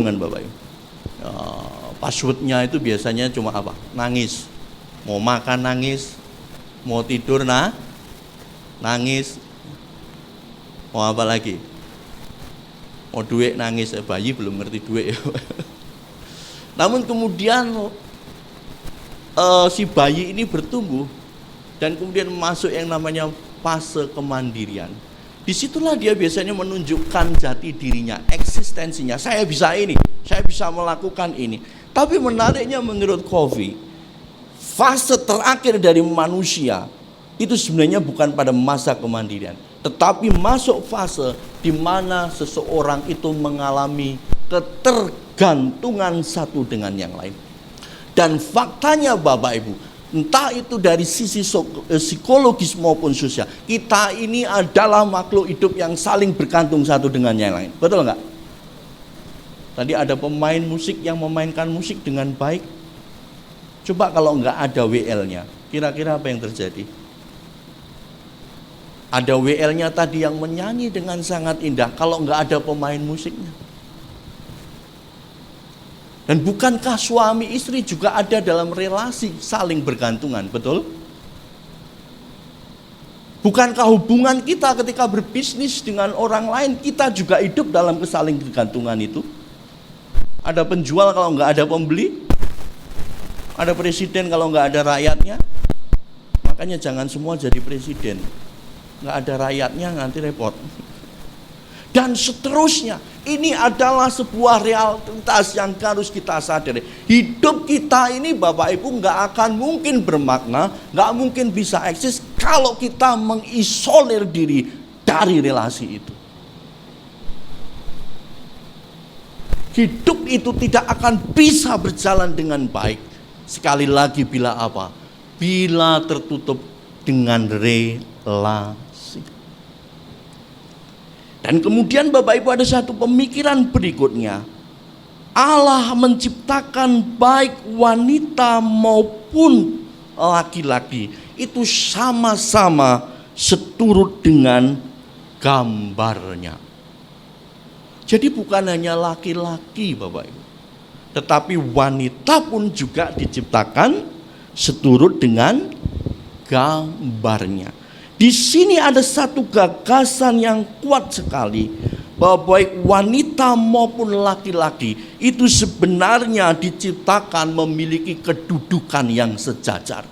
kan Bapak Ibu. Passwordnya itu biasanya cuma apa? Nangis. Mau makan nangis, mau tidur nangis, mau apa lagi? Mau duit nangis. Bayi belum ngerti duit. Namun kemudian si bayi ini bertumbuh dan kemudian masuk yang namanya fase kemandirian. Disitulah dia biasanya menunjukkan jati dirinya, eksistensinya. Saya bisa ini, saya bisa melakukan ini. Tapi menariknya menurut Covey, fase terakhir dari manusia itu sebenarnya bukan pada masa kemandirian, tetapi masuk fase di mana seseorang itu mengalami ketergantungan satu dengan yang lain. Dan faktanya Bapak Ibu, entah itu dari sisi psikologis maupun sosial, kita ini adalah makhluk hidup yang saling bergantung satu dengan yang lain. Betul nggak? Tadi ada pemain musik yang memainkan musik dengan baik. Coba kalau nggak ada WL-nya, kira-kira apa yang terjadi? Ada WL-nya tadi yang menyanyi dengan sangat indah, kalau nggak ada pemain musiknya. Dan bukankah suami istri juga ada dalam relasi saling bergantungan, betul? Bukankah hubungan kita ketika berbisnis dengan orang lain, kita juga hidup dalam kesaling bergantungan itu? Ada penjual kalau nggak ada pembeli, ada presiden kalau nggak ada rakyatnya. Makanya jangan semua jadi presiden, nggak ada rakyatnya nanti repot. Dan seterusnya, ini adalah sebuah realitas yang harus kita sadari. Hidup kita ini Bapak Ibu nggak akan mungkin bermakna, nggak mungkin bisa eksis kalau kita mengisolir diri dari relasi itu. Hidup itu tidak akan bisa berjalan dengan baik. Sekali lagi bila apa? Bila tertutup dengan relasi. Dan kemudian Bapak Ibu ada satu pemikiran berikutnya. Allah menciptakan baik wanita maupun laki-laki itu sama-sama seturut dengan gambarnya. Jadi bukan hanya laki-laki Bapak Ibu, tetapi wanita pun juga diciptakan seturut dengan gambarnya. Di sini ada satu gagasan yang kuat sekali, bahwa baik wanita maupun laki-laki itu sebenarnya diciptakan memiliki kedudukan yang sejajar.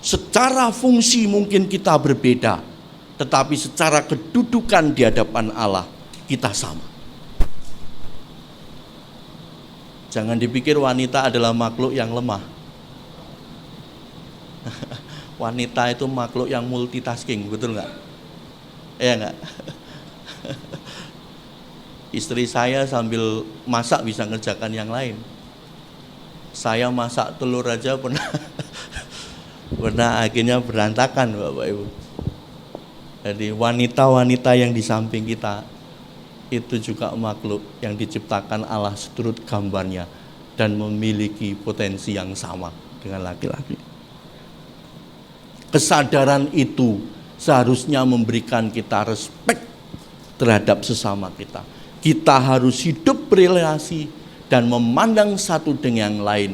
Secara fungsi mungkin kita berbeda, tetapi secara kedudukan di hadapan Allah kita sama. Jangan dipikir wanita adalah makhluk yang lemah. Wanita itu makhluk yang multitasking, betul nggak? Iya nggak? Istri saya sambil masak bisa ngerjakan yang lain. Saya masak telur aja pernah akhirnya berantakan Bapak Ibu. Jadi wanita-wanita yang di samping kita itu juga makhluk yang diciptakan Allah seturut gambarnya dan memiliki potensi yang sama dengan laki-laki. Kesadaran itu seharusnya memberikan kita respek terhadap sesama kita. Kita harus hidup berelasi dan memandang satu dengan yang lain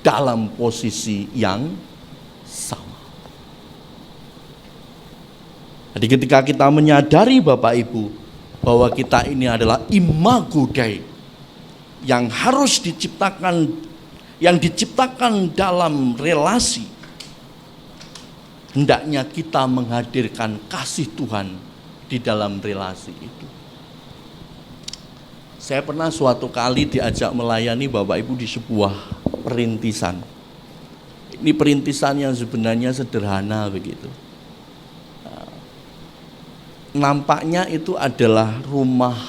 dalam posisi yang sama. Jadi ketika kita menyadari Bapak Ibu bahwa kita ini adalah imago Dei yang harus diciptakan, yang diciptakan dalam relasi, hendaknya kita menghadirkan kasih Tuhan di dalam relasi itu. Saya pernah suatu kali diajak melayani Bapak Ibu di sebuah perintisan. Ini perintisan yang sebenarnya sederhana begitu. Nampaknya itu adalah rumah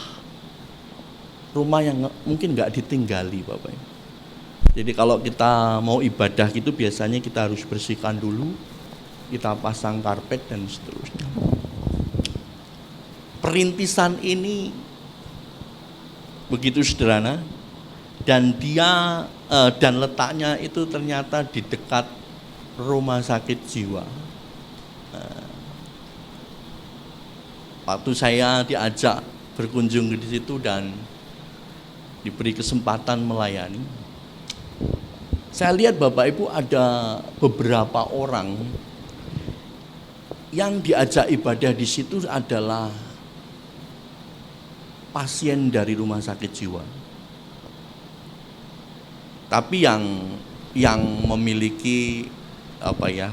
yang mungkin nggak ditinggali Bapak Ibu. Jadi kalau kita mau ibadah gitu biasanya kita harus bersihkan dulu, kita pasang karpet dan seterusnya. Perintisan ini begitu sederhana, dan letaknya itu ternyata di dekat rumah sakit jiwa. Waktu saya diajak berkunjung di situ dan diberi kesempatan melayani, saya lihat Bapak Ibu ada beberapa orang yang diajak ibadah di situ adalah pasien dari rumah sakit jiwa. Tapi yang memiliki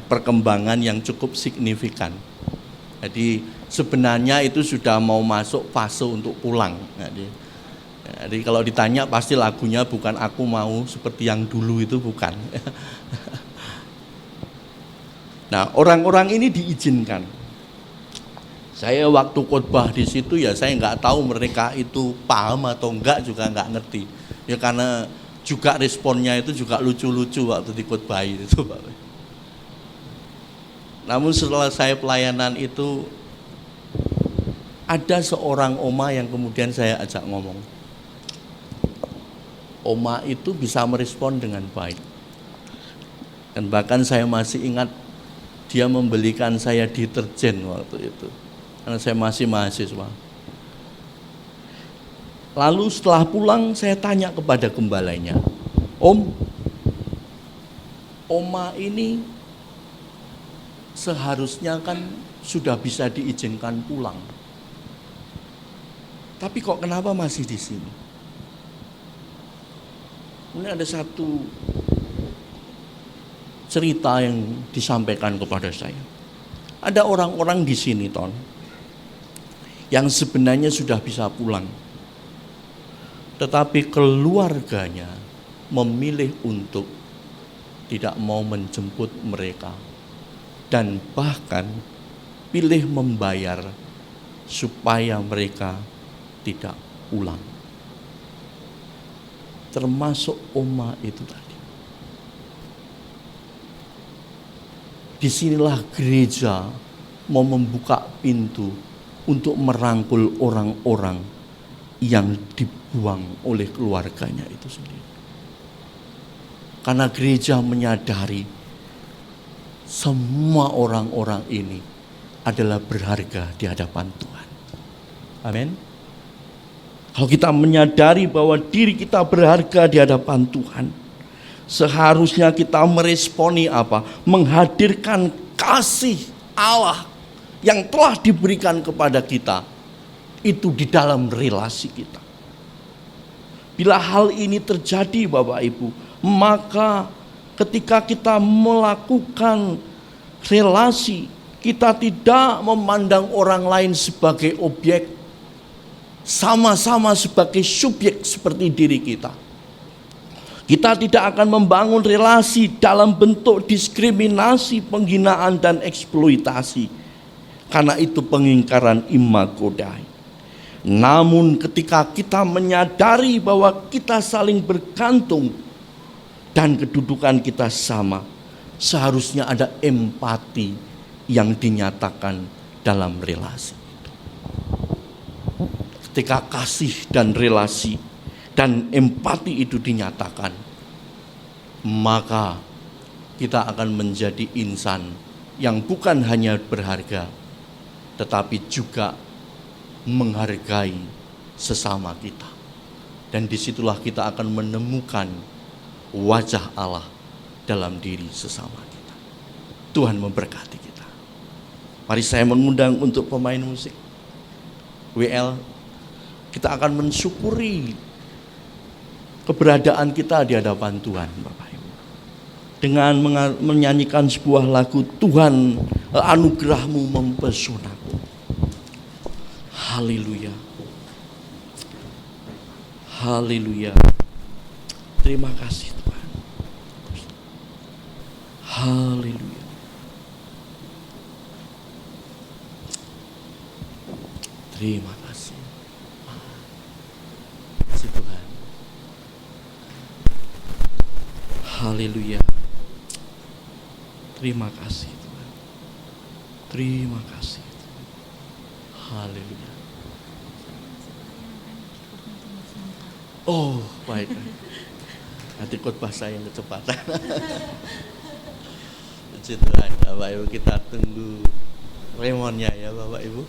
perkembangan yang cukup signifikan. Jadi sebenarnya itu sudah mau masuk fase untuk pulang. Jadi kalau ditanya pasti lagunya bukan aku mau seperti yang dulu, itu bukan. Nah, orang-orang ini diizinkan. Saya waktu khotbah di situ ya saya nggak tahu mereka itu paham atau enggak, juga nggak ngerti. Ya karena juga responnya itu juga lucu-lucu waktu dikhotbahi itu, Pak. Namun setelah saya pelayanan itu ada seorang oma yang kemudian saya ajak ngomong. Oma itu bisa merespon dengan baik. Dan bahkan saya masih ingat dia membelikan saya deterjen waktu itu. Karena saya masih mahasiswa. Lalu setelah pulang saya tanya kepada gembalanya, Om, oma ini seharusnya kan sudah bisa diizinkan pulang. Tapi kok kenapa masih di sini? Ini ada satu cerita yang disampaikan kepada saya. Ada orang-orang di sini, Ton, yang sebenarnya sudah bisa pulang. Tetapi keluarganya memilih untuk tidak mau menjemput mereka. Dan bahkan pilih membayar supaya mereka tidak pulang. Termasuk oma itu tadi. Disinilah gereja mau membuka pintu untuk merangkul orang-orang yang dibuang oleh keluarganya itu sendiri. Karena gereja menyadari semua orang-orang ini adalah berharga di hadapan Tuhan. Amin. Kalau kita menyadari bahwa diri kita berharga di hadapan Tuhan, seharusnya kita meresponi apa? Menghadirkan kasih Allah yang telah diberikan kepada kita itu di dalam relasi kita. Bila hal ini terjadi Bapak Ibu, maka ketika kita melakukan relasi, kita tidak memandang orang lain sebagai objek, sama-sama sebagai subjek seperti diri kita. Kita tidak akan membangun relasi dalam bentuk diskriminasi, penghinaan, dan eksploitasi. Karena itu pengingkaran imago Dei. Namun ketika kita menyadari bahwa kita saling bergantung dan kedudukan kita sama, seharusnya ada empati yang dinyatakan dalam relasi itu. Ketika kasih dan relasi dan empati itu dinyatakan, maka kita akan menjadi insan yang bukan hanya berharga, tetapi juga menghargai sesama kita. Dan disitulah kita akan menemukan wajah Allah dalam diri sesama kita. Tuhan memberkati kita. Mari saya mengundang untuk pemain musik WL. Kita akan mensyukuri keberadaan kita di hadapan Tuhan, Bapak Ibu, dengan menyanyikan sebuah lagu, Tuhan anugerahmu mempesonaku. Haleluya. Haleluya. Terima kasih Tuhan. Haleluya. Terima kasih. Tuhan. Haleluya. Terima kasih Tuhan. Terima kasih. Haleluya. Oh, baik. Nanti khotbah saya yang kecepatan. Puji Tuhan, Bapak Ibu, kita tunggu remonnya ya Bapak Ibu.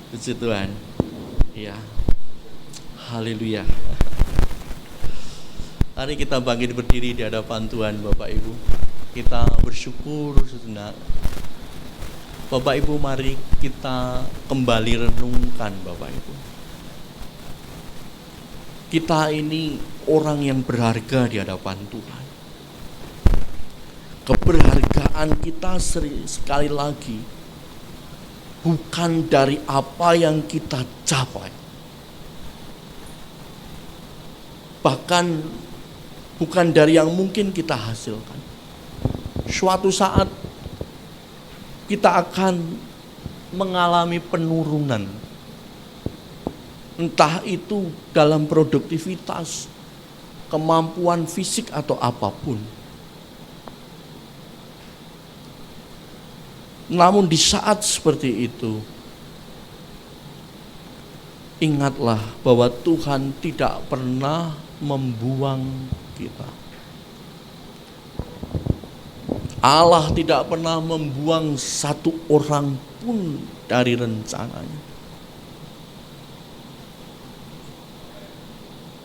Puji Tuhan. Ya. Haleluya. Mari kita bangkit berdiri di hadapan Tuhan Bapak Ibu. Kita bersyukur sejenak. Bapak Ibu, mari kita kembali renungkan Bapak Ibu. Kita ini orang yang berharga di hadapan Tuhan. Keberhargaan kita sekali lagi bukan dari apa yang kita capai, bahkan bukan dari yang mungkin kita hasilkan. Suatu saat kita akan mengalami penurunan, entah itu dalam produktivitas, kemampuan fisik atau apapun. Namun di saat seperti itu, ingatlah bahwa Tuhan tidak pernah membuang kita. Allah tidak pernah membuang satu orang pun dari rencananya.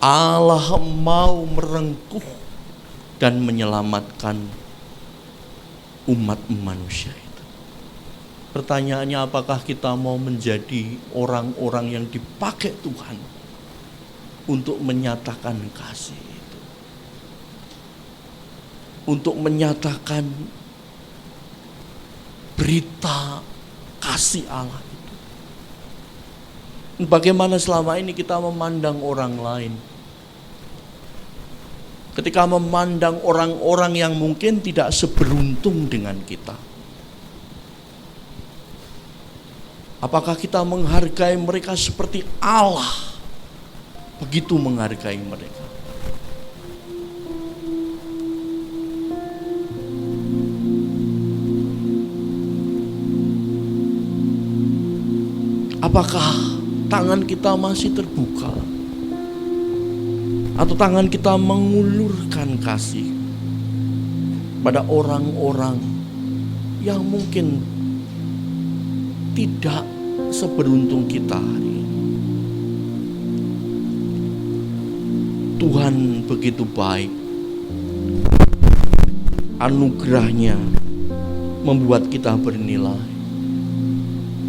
Allah mau merengkuh dan menyelamatkan umat manusia itu. Pertanyaannya, apakah kita mau menjadi orang-orang yang dipakai Tuhan untuk menyatakan kasih itu, untuk menyatakan berita kasih Allah itu? Bagaimana selama ini kita memandang orang lain? Ketika memandang orang-orang yang mungkin tidak seberuntung dengan kita, apakah kita menghargai mereka seperti Allah begitu menghargai mereka? Apakah tangan kita masih terbuka? Atau tangan kita mengulurkan kasih pada orang-orang yang mungkin tidak seberuntung kita hari ini? Tuhan begitu baik. Anugerahnya membuat kita bernilai.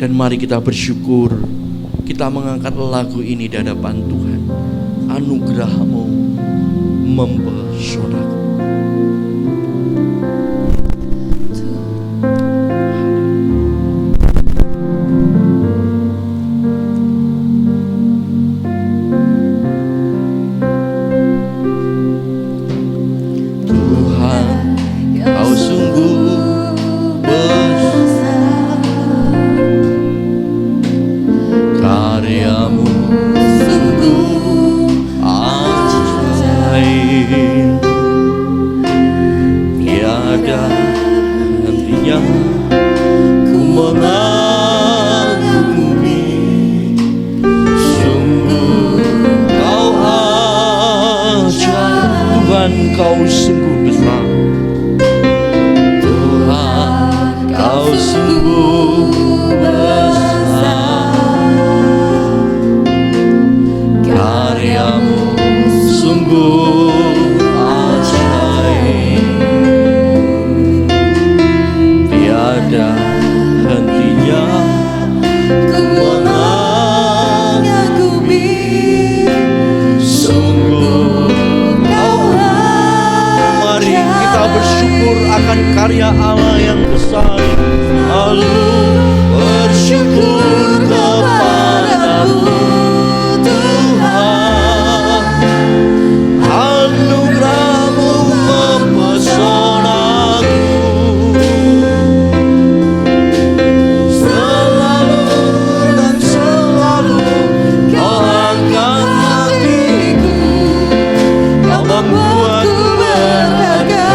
Dan mari kita bersyukur, kita mengangkat lagu ini di hadapan Tuhan. Anugerah-Mu mempesonaku. Kau sungguh besar, Tuhan, Kau sungguh besar, karya-Mu sungguh ajaib, tiada hentinya ku mengagumi, sungguh bersyukur akan karya Allah yang besar. Lalu bersyukur kepadamu Tuhan, anugerah-Mu mempesonaku, selalu dan selalu Kau angkat hatiku, Kau membuatku berharga.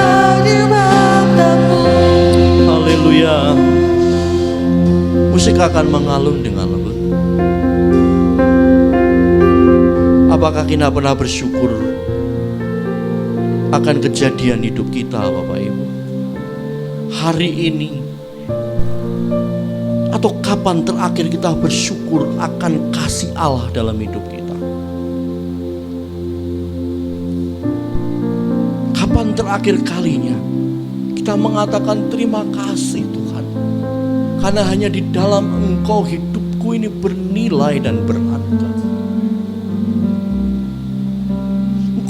Haleluya. Musik akan mengalun dengan lembut. Apakah kita pernah bersyukur akan kejadian hidup kita, Bapak Ibu? Hari ini atau kapan terakhir kita bersyukur akan kasih Allah dalam hidup kita? Kapan terakhir kalinya kita mengatakan terima kasih Tuhan, karena hanya di dalam Engkau hidupku ini bernilai dan berharga.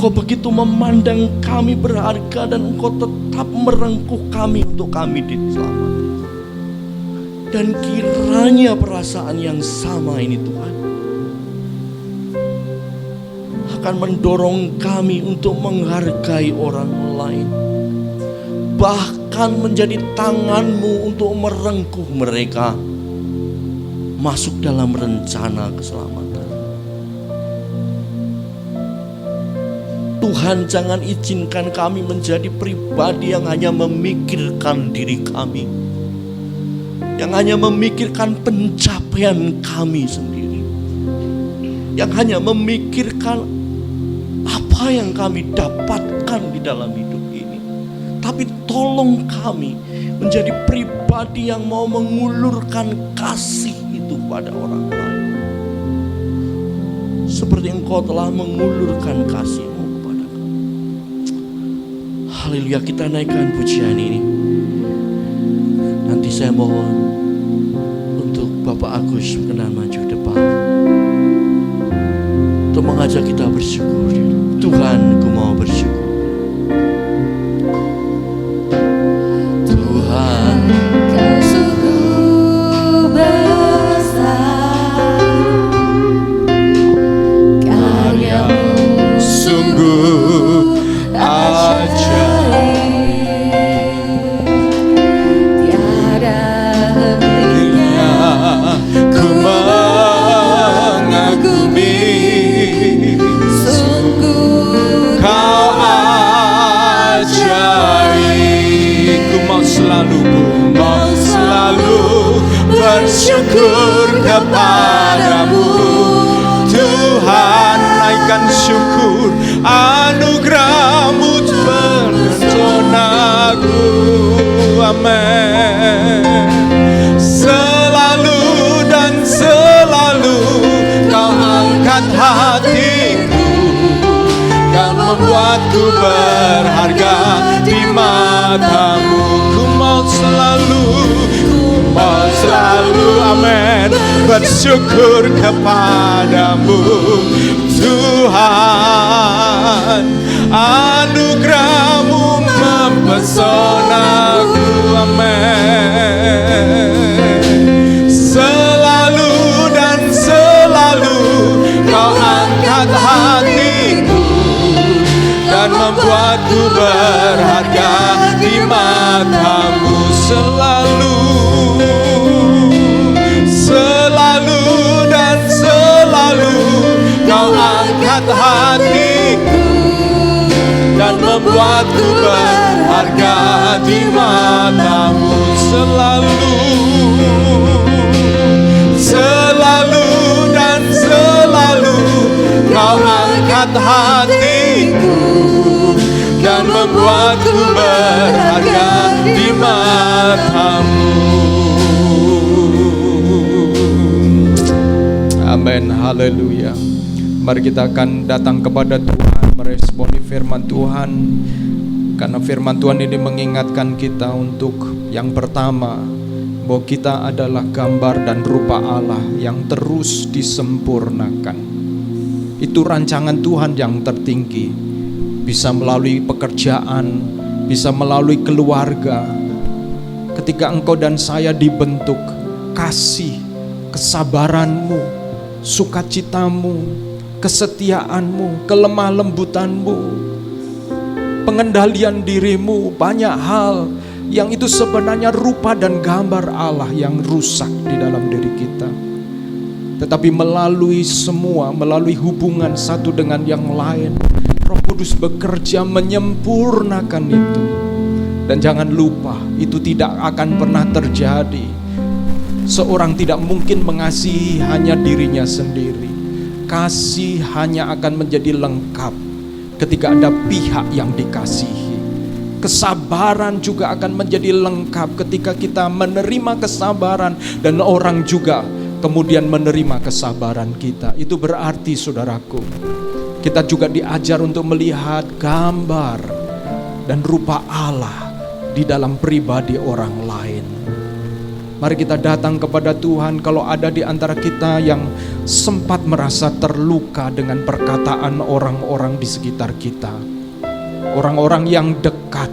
Engkau begitu memandang kami berharga dan Engkau tetap merengkuh kami untuk kami diselamatkan. Dan kiranya perasaan yang sama ini Tuhan akan mendorong kami untuk menghargai orang lain, bahkan menjadi tangan-Mu untuk merengkuh mereka masuk dalam rencana keselamatan. Tuhan, jangan izinkan kami menjadi pribadi yang hanya memikirkan diri kami, yang hanya memikirkan pencapaian kami sendiri, yang hanya memikirkan apa yang kami dapatkan di dalam hidup ini. Tapi tolong kami menjadi pribadi yang mau mengulurkan kasih itu pada orang lain, seperti Engkau telah mengulurkan kasih-Mu kepada kami. Haleluya, kita naikkan pujian ini. Nanti saya mohon untuk Bapak Agus berkenan maju depan untuk mengajak kita bersyukur. Tuhan, ku mau bersyukur. Tuhan, Kau sungguh besar, karya-Mu Sungguh ajaib, tiada hentinya ku mengagumi. sungguh Kau ajaib, ku mau selalu bersyukur kepadamu. Tuhan, naikkan syukur, anugerah-Mu mempesonaku. Amin. Selalu dan selalu Kau angkat hatiku, Kau membuatku berharga di mata-Mu. Ku mau selalu, amin, bersyukur kepadamu. Tuhan, anugerah-Mu mempesonaku. Amin. Selalu dan selalu Kau angkat hatiku dan membuatku berharga di mata-Mu. Selalu dan selalu Kau angkat hatiku dan membuatku berharga di mata-Mu. Selalu dan selalu Kau angkat hatiku dan membuatku berharga di mata-Mu. Amin, haleluya. Mari kita akan datang kepada Tuhan, meresponi firman Tuhan. Karena firman Tuhan ini mengingatkan kita untuk yang pertama, bahwa kita adalah gambar dan rupa Allah yang terus disempurnakan. Itu rancangan Tuhan yang tertinggi, bisa melalui pekerjaan, bisa melalui keluarga. Ketika engkau dan saya dibentuk, kasih, kesabaranmu, sukacitamu, kesetiaanmu, kelemah lembutanmu, pengendalian dirimu, banyak hal yang itu sebenarnya rupa dan gambar Allah yang rusak di dalam diri kita. Tetapi melalui semua, melalui hubungan satu dengan yang lain, Roh Kudus bekerja menyempurnakan itu. Dan jangan lupa, itu tidak akan pernah terjadi. Seorang tidak mungkin mengasihi hanya dirinya sendiri. kasih hanya akan menjadi lengkap ketika ada pihak yang dikasihi. Kesabaran juga akan menjadi lengkap ketika kita menerima kesabaran dan orang juga kemudian menerima kesabaran kita. Itu berarti, saudaraku, kita juga diajar untuk melihat gambar dan rupa Allah di dalam pribadi orang lain. Mari kita datang kepada Tuhan. Kalau ada di antara kita yang sempat merasa terluka dengan perkataan orang-orang di sekitar kita, orang-orang yang dekat,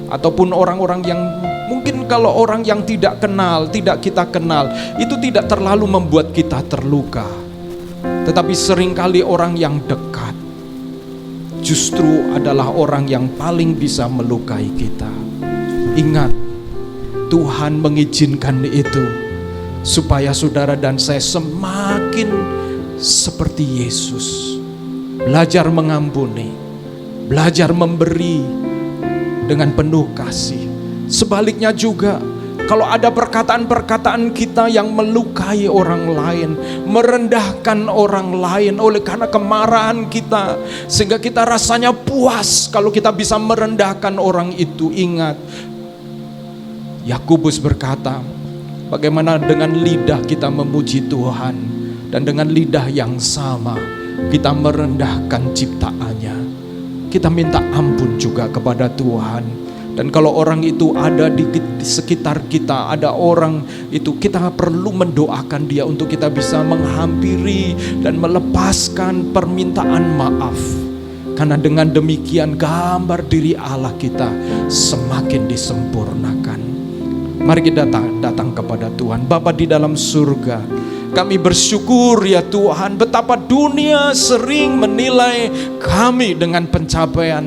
ataupun orang-orang yang mungkin kalau orang yang tidak kenal, tidak kita kenal, itu tidak terlalu membuat kita terluka. Tetapi seringkali orang yang dekat justru adalah orang yang paling bisa melukai kita. Ingat, Tuhan mengizinkan itu supaya saudara dan saya semakin seperti Yesus, belajar mengampuni, belajar memberi dengan penuh kasih. Sebaliknya juga, kalau ada perkataan-perkataan kita yang melukai orang lain, merendahkan orang lain oleh karena kemarahan kita, sehingga kita rasanya puas kalau kita bisa merendahkan orang itu. Ingat, Yakobus berkata, bagaimana dengan lidah kita memuji Tuhan, dan dengan lidah yang sama kita merendahkan ciptaannya. Kita minta ampun juga kepada Tuhan. Dan kalau orang itu ada di sekitar kita, ada orang itu, kita perlu mendoakan dia untuk kita bisa menghampiri dan melepaskan permintaan maaf. Karena dengan demikian gambar diri Allah kita semakin disempurnakan. Mari kita datang kepada Tuhan. Bapa di dalam surga, kami bersyukur ya Tuhan, betapa dunia sering menilai kami dengan pencapaian,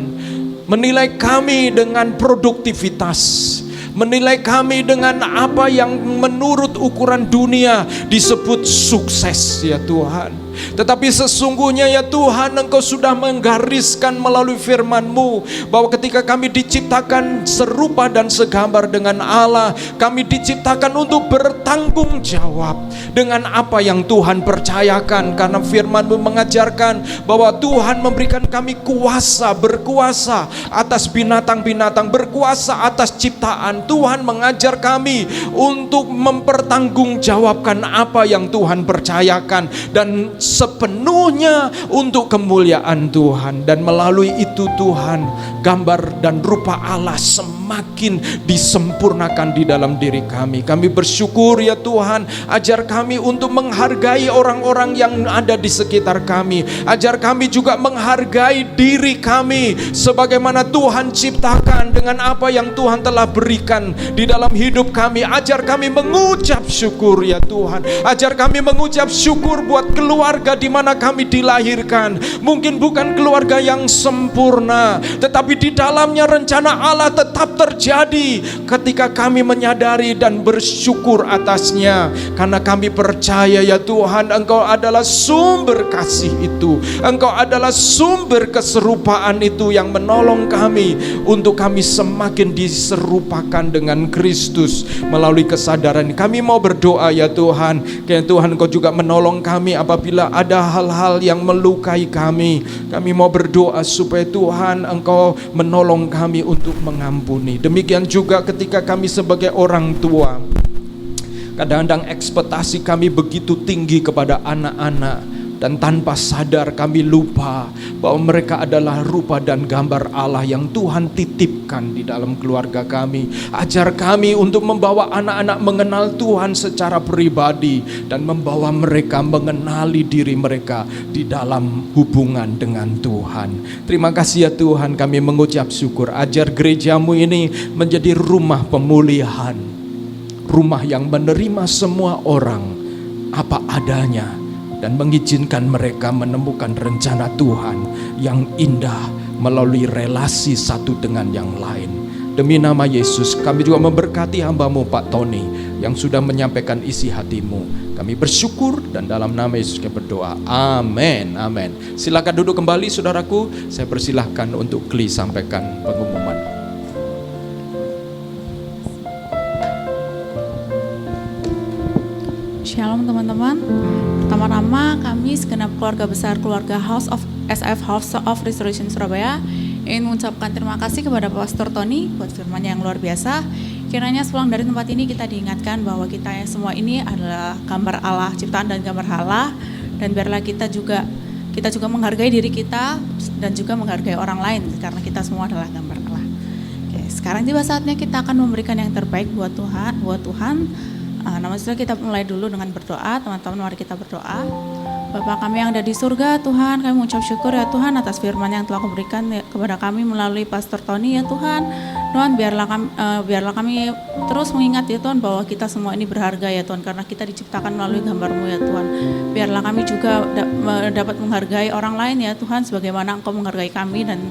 menilai kami dengan produktivitas, menilai kami dengan apa yang menurut ukuran dunia disebut sukses ya Tuhan. Tetapi sesungguhnya ya Tuhan, Engkau sudah menggariskan melalui firman-Mu bahwa ketika kami diciptakan serupa dan segambar dengan Allah, kami diciptakan untuk bertanggung jawab dengan apa yang Tuhan percayakan. Karena firman-Mu mengajarkan bahwa Tuhan memberikan kami kuasa, berkuasa atas binatang-binatang, berkuasa atas ciptaan. Tuhan mengajar kami untuk mempertanggungjawabkan apa yang Tuhan percayakan, dan sepenuhnya untuk kemuliaan Tuhan. Dan melalui itu Tuhan, gambar dan rupa Allah semakin disempurnakan di dalam diri kami. Kami bersyukur ya Tuhan, ajar kami untuk menghargai orang-orang yang ada di sekitar kami. Ajar kami juga menghargai diri kami sebagaimana Tuhan ciptakan dengan apa yang Tuhan telah berikan di dalam hidup kami. Ajar kami mengucap syukur ya Tuhan. Ajar kami mengucap syukur buat keluarga di mana kami dilahirkan. Mungkin bukan keluarga yang sempurna, tetapi di dalamnya rencana Allah tetap terjadi ketika kami menyadari dan bersyukur atasnya. Karena kami percaya ya Tuhan, Engkau adalah sumber kasih itu, Engkau adalah sumber keserupaan itu yang menolong kami untuk kami semakin diserupakan dengan Kristus melalui kesadaran. Kami mau berdoa ya Tuhan, kiranya Tuhan Engkau juga menolong kami apabila ada hal-hal yang melukai kami. Kami mau berdoa supaya Tuhan Engkau menolong kami untuk mengampuni. Demikian juga ketika kami sebagai orang tua, kadang-kadang ekspektasi kami begitu tinggi kepada anak-anak, dan tanpa sadar kami lupa bahwa mereka adalah rupa dan gambar Allah yang Tuhan titipkan di dalam keluarga kami. Ajar kami untuk membawa anak-anak mengenal Tuhan secara pribadi dan membawa mereka mengenali diri mereka di dalam hubungan dengan Tuhan. Terima kasih ya Tuhan, kami mengucap syukur. Ajar gerejamu ini menjadi rumah pemulihan, rumah yang menerima semua orang apa adanya, dan mengizinkan mereka menemukan rencana Tuhan yang indah melalui relasi satu dengan yang lain. Demi nama Yesus, kami juga memberkati hamba-Mu Pak Tony yang sudah menyampaikan isi hati-Mu. Kami bersyukur dan dalam nama Yesus kami berdoa. Amin, amin. Silakan duduk kembali saudaraku. Saya persilahkan untuk Kli sampaikan pengumuman. Shalom teman-teman. Pertama-tama kami segenap keluarga besar keluarga SF House of Restoration Surabaya ingin mengucapkan terima kasih kepada Pastor Tony buat firman yang luar biasa. Kiranya sepulang dari tempat ini kita diingatkan bahwa kita yang semua ini adalah gambar Allah, ciptaan dan gambar Allah, dan biarlah kita juga menghargai diri kita dan juga menghargai orang lain karena kita semua adalah gambar Allah. Oke, sekarang tiba saatnya kita akan memberikan yang terbaik buat Tuhan. Namun setelah kita mulai dulu dengan berdoa, teman-teman mari kita berdoa. Bapa kami yang ada di surga, Tuhan, kami mengucap syukur ya Tuhan atas firman yang telah Kau berikan kepada kami melalui Pastor Tony ya Tuhan. Tuhan, biarlah kami terus mengingat ya Tuhan bahwa kita semua ini berharga ya Tuhan, karena kita diciptakan melalui gambar-Mu ya Tuhan. Biarlah kami juga dapat menghargai orang lain ya Tuhan, sebagaimana Engkau menghargai kami dan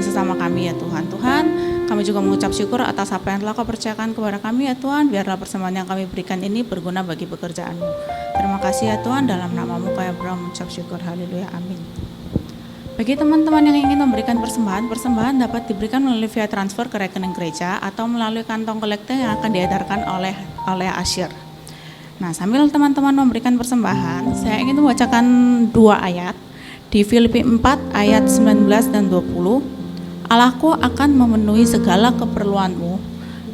sesama kami ya Tuhan. Tuhan, kami juga mengucap syukur atas apa yang telah Kau percayakan kepada kami ya Tuhan. Biarlah persembahan yang kami berikan ini berguna bagi pekerjaan-Mu. Terima kasih ya Tuhan, dalam nama-Mu kami mengucap syukur. Haleluya, amin. Bagi teman-teman yang ingin memberikan persembahan dapat diberikan melalui via transfer ke rekening gereja atau melalui kantong kolektor yang akan diedarkan oleh Asyir. Nah, sambil teman-teman memberikan persembahan, saya ingin membacakan 2 ayat di Filipi 4 ayat 19 dan 20. Allahku akan memenuhi segala keperluanmu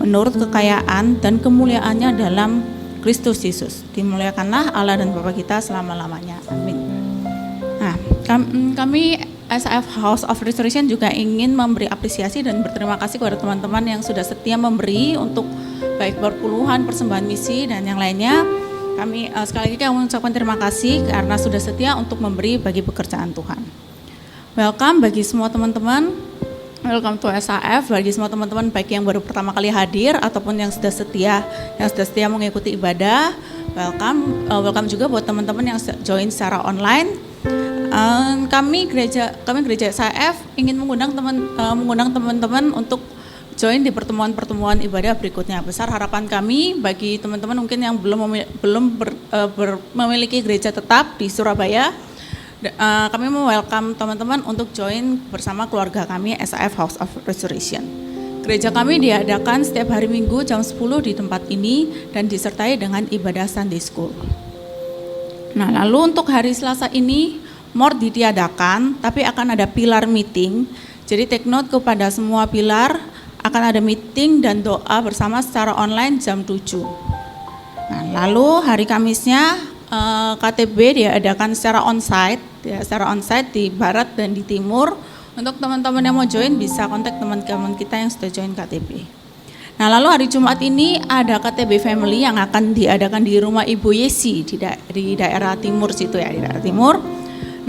menurut kekayaan dan kemuliaannya dalam Kristus Yesus. Dimuliakanlah Allah dan Bapa kita selama-lamanya. Amin. Nah, kami SF House of Restoration juga ingin memberi apresiasi dan berterima kasih kepada teman-teman yang sudah setia memberi untuk baik berpuluhan persembahan misi dan yang lainnya. Kami sekali lagi mengucapkan terima kasih karena sudah setia untuk memberi bagi pekerjaan Tuhan. Welcome bagi semua teman-teman. Welcome to SAF bagi semua teman-teman baik yang baru pertama kali hadir ataupun yang sudah setia mengikuti ibadah. Welcome juga buat teman-teman yang join secara online. Kami gereja SAF ingin mengundang teman-teman untuk join di pertemuan ibadah berikutnya. Besar harapan kami bagi teman-teman mungkin yang belum memiliki gereja tetap di Surabaya. Kami welcome teman-teman untuk join bersama keluarga kami SAF House of Restoration. Gereja kami diadakan setiap hari Minggu jam 10 di tempat ini dan disertai dengan ibadah Sunday School. Nah, lalu untuk hari Selasa ini more ditiadakan, tapi akan ada pilar meeting. Jadi take note kepada semua pilar, akan ada meeting dan doa bersama secara online jam 7. Nah, lalu hari Kamisnya KTB diadakan secara onsite di barat dan di timur. Untuk teman-teman yang mau join bisa kontak teman-teman kita yang sudah join KTB. Nah, lalu hari Jumat ini ada KTB Family yang akan diadakan di rumah Ibu Yesi di daerah timur situ ya, di daerah timur.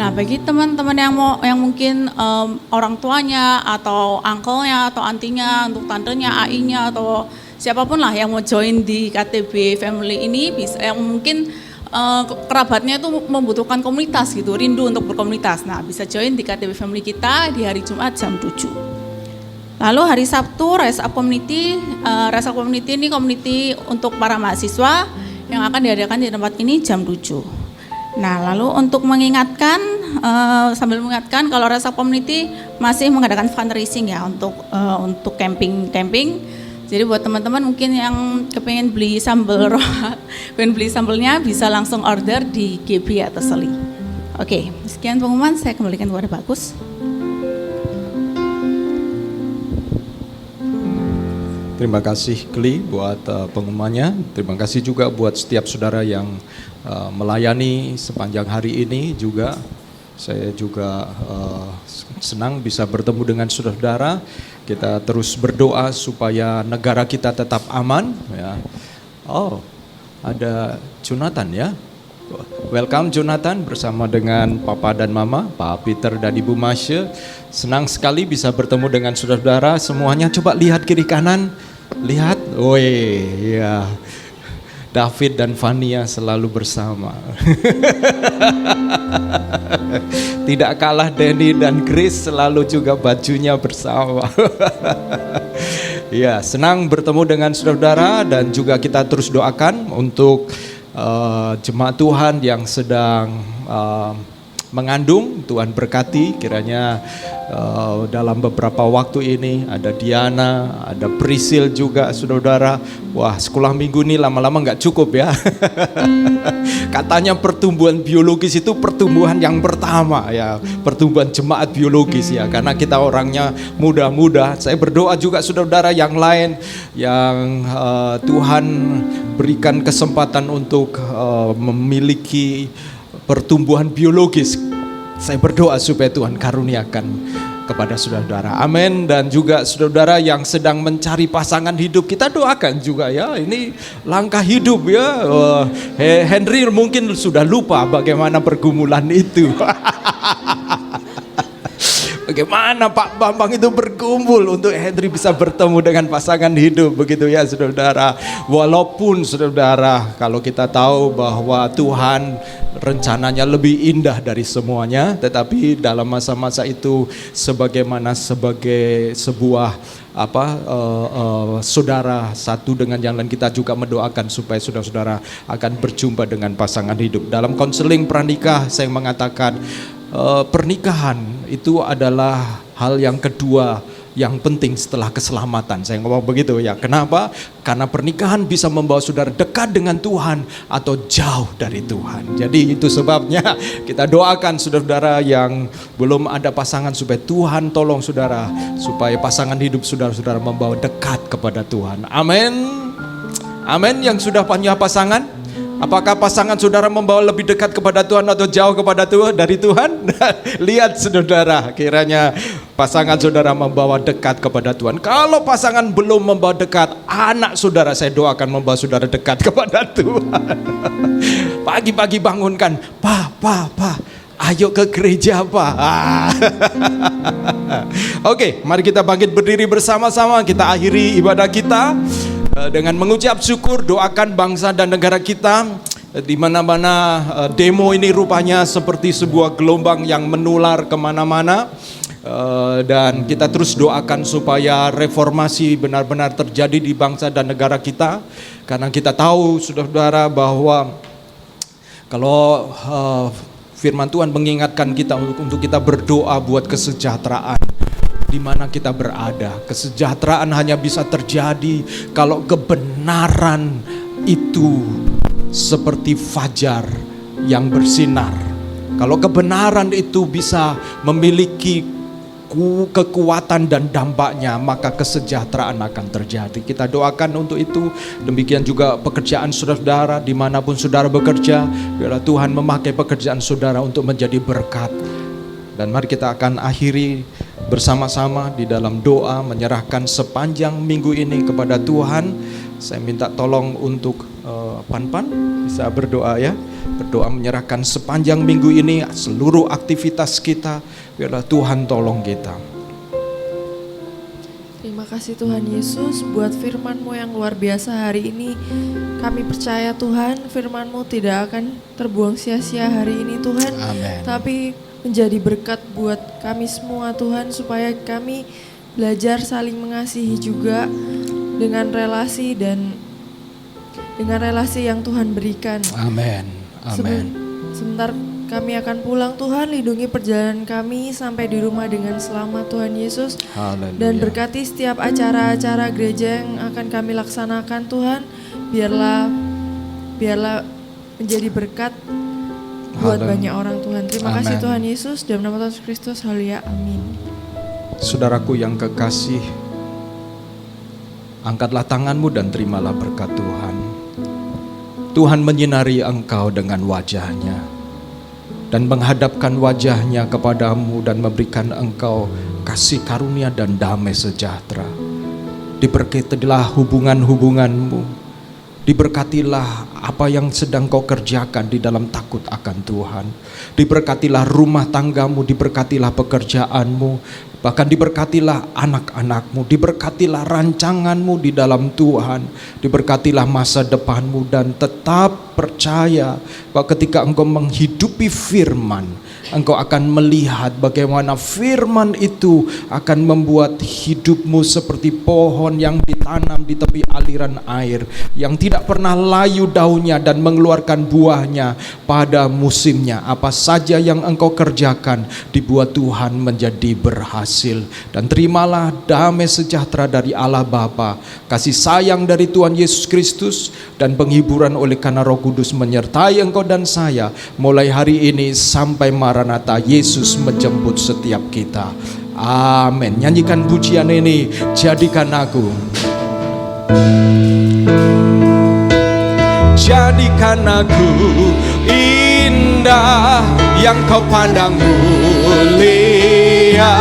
Nah, bagi teman-teman yang mungkin orang tuanya atau uncle-nya atau antinya, untuk tantenya, AI-nya atau siapapun lah yang mau join di KTB Family ini bisa, yang mungkin kerabatnya itu membutuhkan komunitas gitu, rindu untuk berkomunitas. Nah, bisa join di KTB Family kita di hari Jumat jam 7. Lalu hari Sabtu Rise Up Community ini community untuk para mahasiswa yang akan diadakan di tempat ini jam 7. Nah, lalu untuk sambil mengingatkan kalau Rise Up Community masih mengadakan fundraising ya untuk camping. Jadi buat teman-teman mungkin yang kepengen beli sambelnya bisa langsung order di GB atau Seli. Oke, sekian pengumuman, saya kembalikan kepada Bagus. Terima kasih Kli buat pengumumannya. Terima kasih juga buat setiap saudara yang melayani sepanjang hari ini juga. Saya juga senang bisa bertemu dengan saudara. Kita terus berdoa supaya negara kita tetap aman. Ya. Oh, ada Jonathan ya. Welcome Jonathan bersama dengan Papa dan Mama, Pak Peter dan Ibu Masya. Senang sekali bisa bertemu dengan saudara-saudara semuanya. Coba lihat kiri kanan, lihat. Woi, ya. David dan Fania selalu bersama. Tidak kalah Denny dan Chris selalu juga bajunya bersama. Ya, senang bertemu dengan saudara dan juga kita terus doakan untuk jemaat Tuhan yang sedang mengandung. Tuhan berkati kiranya dalam beberapa waktu ini ada Diana, ada Prisil juga saudara. Wah, sekolah minggu ini lama-lama nggak cukup ya. Katanya pertumbuhan biologis itu pertumbuhan yang pertama ya, pertumbuhan jemaat biologis ya, karena kita orangnya muda-muda. Saya berdoa juga saudara yang lain yang Tuhan berikan kesempatan untuk memiliki pertumbuhan biologis. Saya berdoa supaya Tuhan karuniakan kepada saudara-saudara. Amin. Dan juga saudara yang sedang mencari pasangan hidup, kita doakan juga ya. Ini langkah hidup ya. Henry mungkin sudah lupa bagaimana pergumulan itu. Bagaimana Pak Bambang itu bergumul untuk Henry bisa bertemu dengan pasangan hidup, begitu ya saudara. Walaupun saudara, kalau kita tahu bahwa Tuhan rencananya lebih indah dari semuanya, tetapi dalam masa-masa itu sebagai sebuah saudara satu dengan yang lain, kita juga mendoakan supaya saudara-saudara akan berjumpa dengan pasangan hidup. Dalam konseling pranikah saya mengatakan pernikahan itu adalah hal yang kedua yang penting setelah keselamatan. Saya ngomong begitu ya. Kenapa? Karena pernikahan bisa membawa saudara dekat dengan Tuhan atau jauh dari Tuhan. Jadi itu sebabnya kita doakan saudara-saudara yang belum ada pasangan supaya Tuhan tolong saudara, supaya pasangan hidup saudara-saudara membawa dekat kepada Tuhan. Amin. Amin. Yang sudah punya pasangan, apakah pasangan saudara membawa lebih dekat kepada Tuhan atau jauh kepada Tuhan dari Tuhan? Lihat saudara, kiranya pasangan saudara membawa dekat kepada Tuhan. Kalau pasangan belum membawa dekat, anak saudara saya doakan membawa saudara dekat kepada Tuhan. Pagi-pagi bangunkan, Pa, ayo ke gereja Pak. Oke, mari kita bangkit berdiri bersama-sama. Kita akhiri ibadah kita dengan mengucap syukur. Doakan bangsa dan negara kita. Di mana-mana demo ini rupanya seperti sebuah gelombang yang menular kemana-mana. Dan kita terus doakan supaya reformasi benar-benar terjadi di bangsa dan negara kita. Karena kita tahu saudara bahwa kalau firman Tuhan mengingatkan kita untuk kita berdoa buat kesejahteraan di mana kita berada. Kesejahteraan hanya bisa terjadi kalau kebenaran itu seperti fajar yang bersinar. Kalau kebenaran itu bisa memiliki kekuatan dan dampaknya, maka kesejahteraan akan terjadi. Kita doakan untuk itu. Demikian juga pekerjaan saudara, dimanapun saudara bekerja, biarlah Tuhan memakai pekerjaan saudara untuk menjadi berkat. Dan mari kita akan akhiri bersama-sama di dalam doa, menyerahkan sepanjang minggu ini kepada Tuhan. Saya minta tolong untuk Pan-Pan bisa berdoa ya. Berdoa menyerahkan sepanjang minggu ini seluruh aktivitas kita. Biarlah Tuhan tolong kita. Terima kasih Tuhan Yesus buat firman-Mu yang luar biasa hari ini. Kami percaya Tuhan, firman-Mu tidak akan terbuang sia-sia hari ini Tuhan. Amin. Tapi menjadi berkat buat kami semua Tuhan, supaya kami belajar saling mengasihi juga dengan relasi yang Tuhan berikan. Amin. Amin. Sebentar kami akan pulang Tuhan, lindungi perjalanan kami sampai di rumah dengan selamat Tuhan Yesus. Haleluya. Dan berkati setiap acara-acara gereja yang akan kami laksanakan Tuhan. Biarlah menjadi berkat buat banyak orang Tuhan. Terima kasih Tuhan Yesus, dalam nama Tuhan Yesus Kristus, haleluya, amin. Saudaraku yang kekasih, angkatlah tanganmu dan terimalah berkat Tuhan. Tuhan menyinari engkau dengan wajahnya dan menghadapkan wajahnya kepadamu dan memberikan engkau kasih karunia dan damai sejahtera. Diberkatilah hubungan-hubunganmu, diberkatilah apa yang sedang kau kerjakan di dalam takut akan Tuhan. Diberkatilah rumah tanggamu, diberkatilah pekerjaanmu, Bahkan diberkatilah anak-anakmu, diberkatilah rancanganmu di dalam Tuhan, diberkatilah masa depanmu, dan tetap percaya bahwa ketika engkau menghidupi firman, engkau akan melihat bagaimana firman itu akan membuat hidupmu seperti pohon yang ditanam di tepi aliran air, yang tidak pernah layu daunnya dan mengeluarkan buahnya pada musimnya. Apa saja yang engkau kerjakan dibuat Tuhan menjadi berhasil. Dan terimalah damai sejahtera dari Allah Bapa, kasih sayang dari Tuhan Yesus Kristus, dan penghiburan oleh karena Roh Kudus menyertai engkau dan saya mulai hari ini sampai Maranatha, Yesus menjemput setiap kita. Amin. Nyanyikan pujian ini, jadikan aku. Jadikan aku indah yang kau pandang mulia,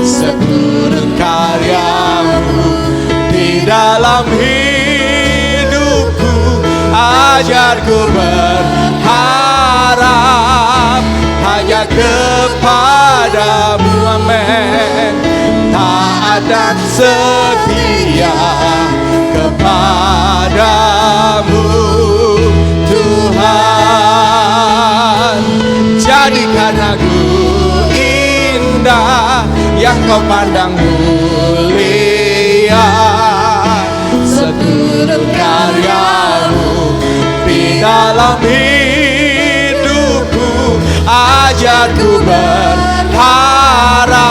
seturut karyamu di dalam hidupku. Ajarku berharap hanya kepadamu, amin. Taat dan setia kepadamu Tuhan. Jadikan aku indah yang kau pandang mulia, seturut karyamu di dalam hidupku. Ajarku berharap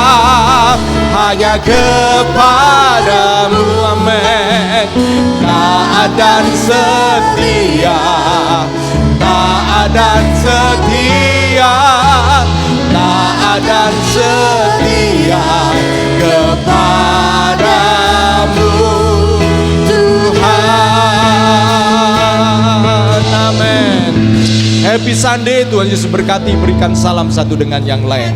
hanya kepadamu, amin. Taat dan setia, taat dan setia, taat dan setia kepadamu Tuhan, amin. Happy Sunday, Tuhan Yesus berkati. Berikan salam satu dengan yang lain.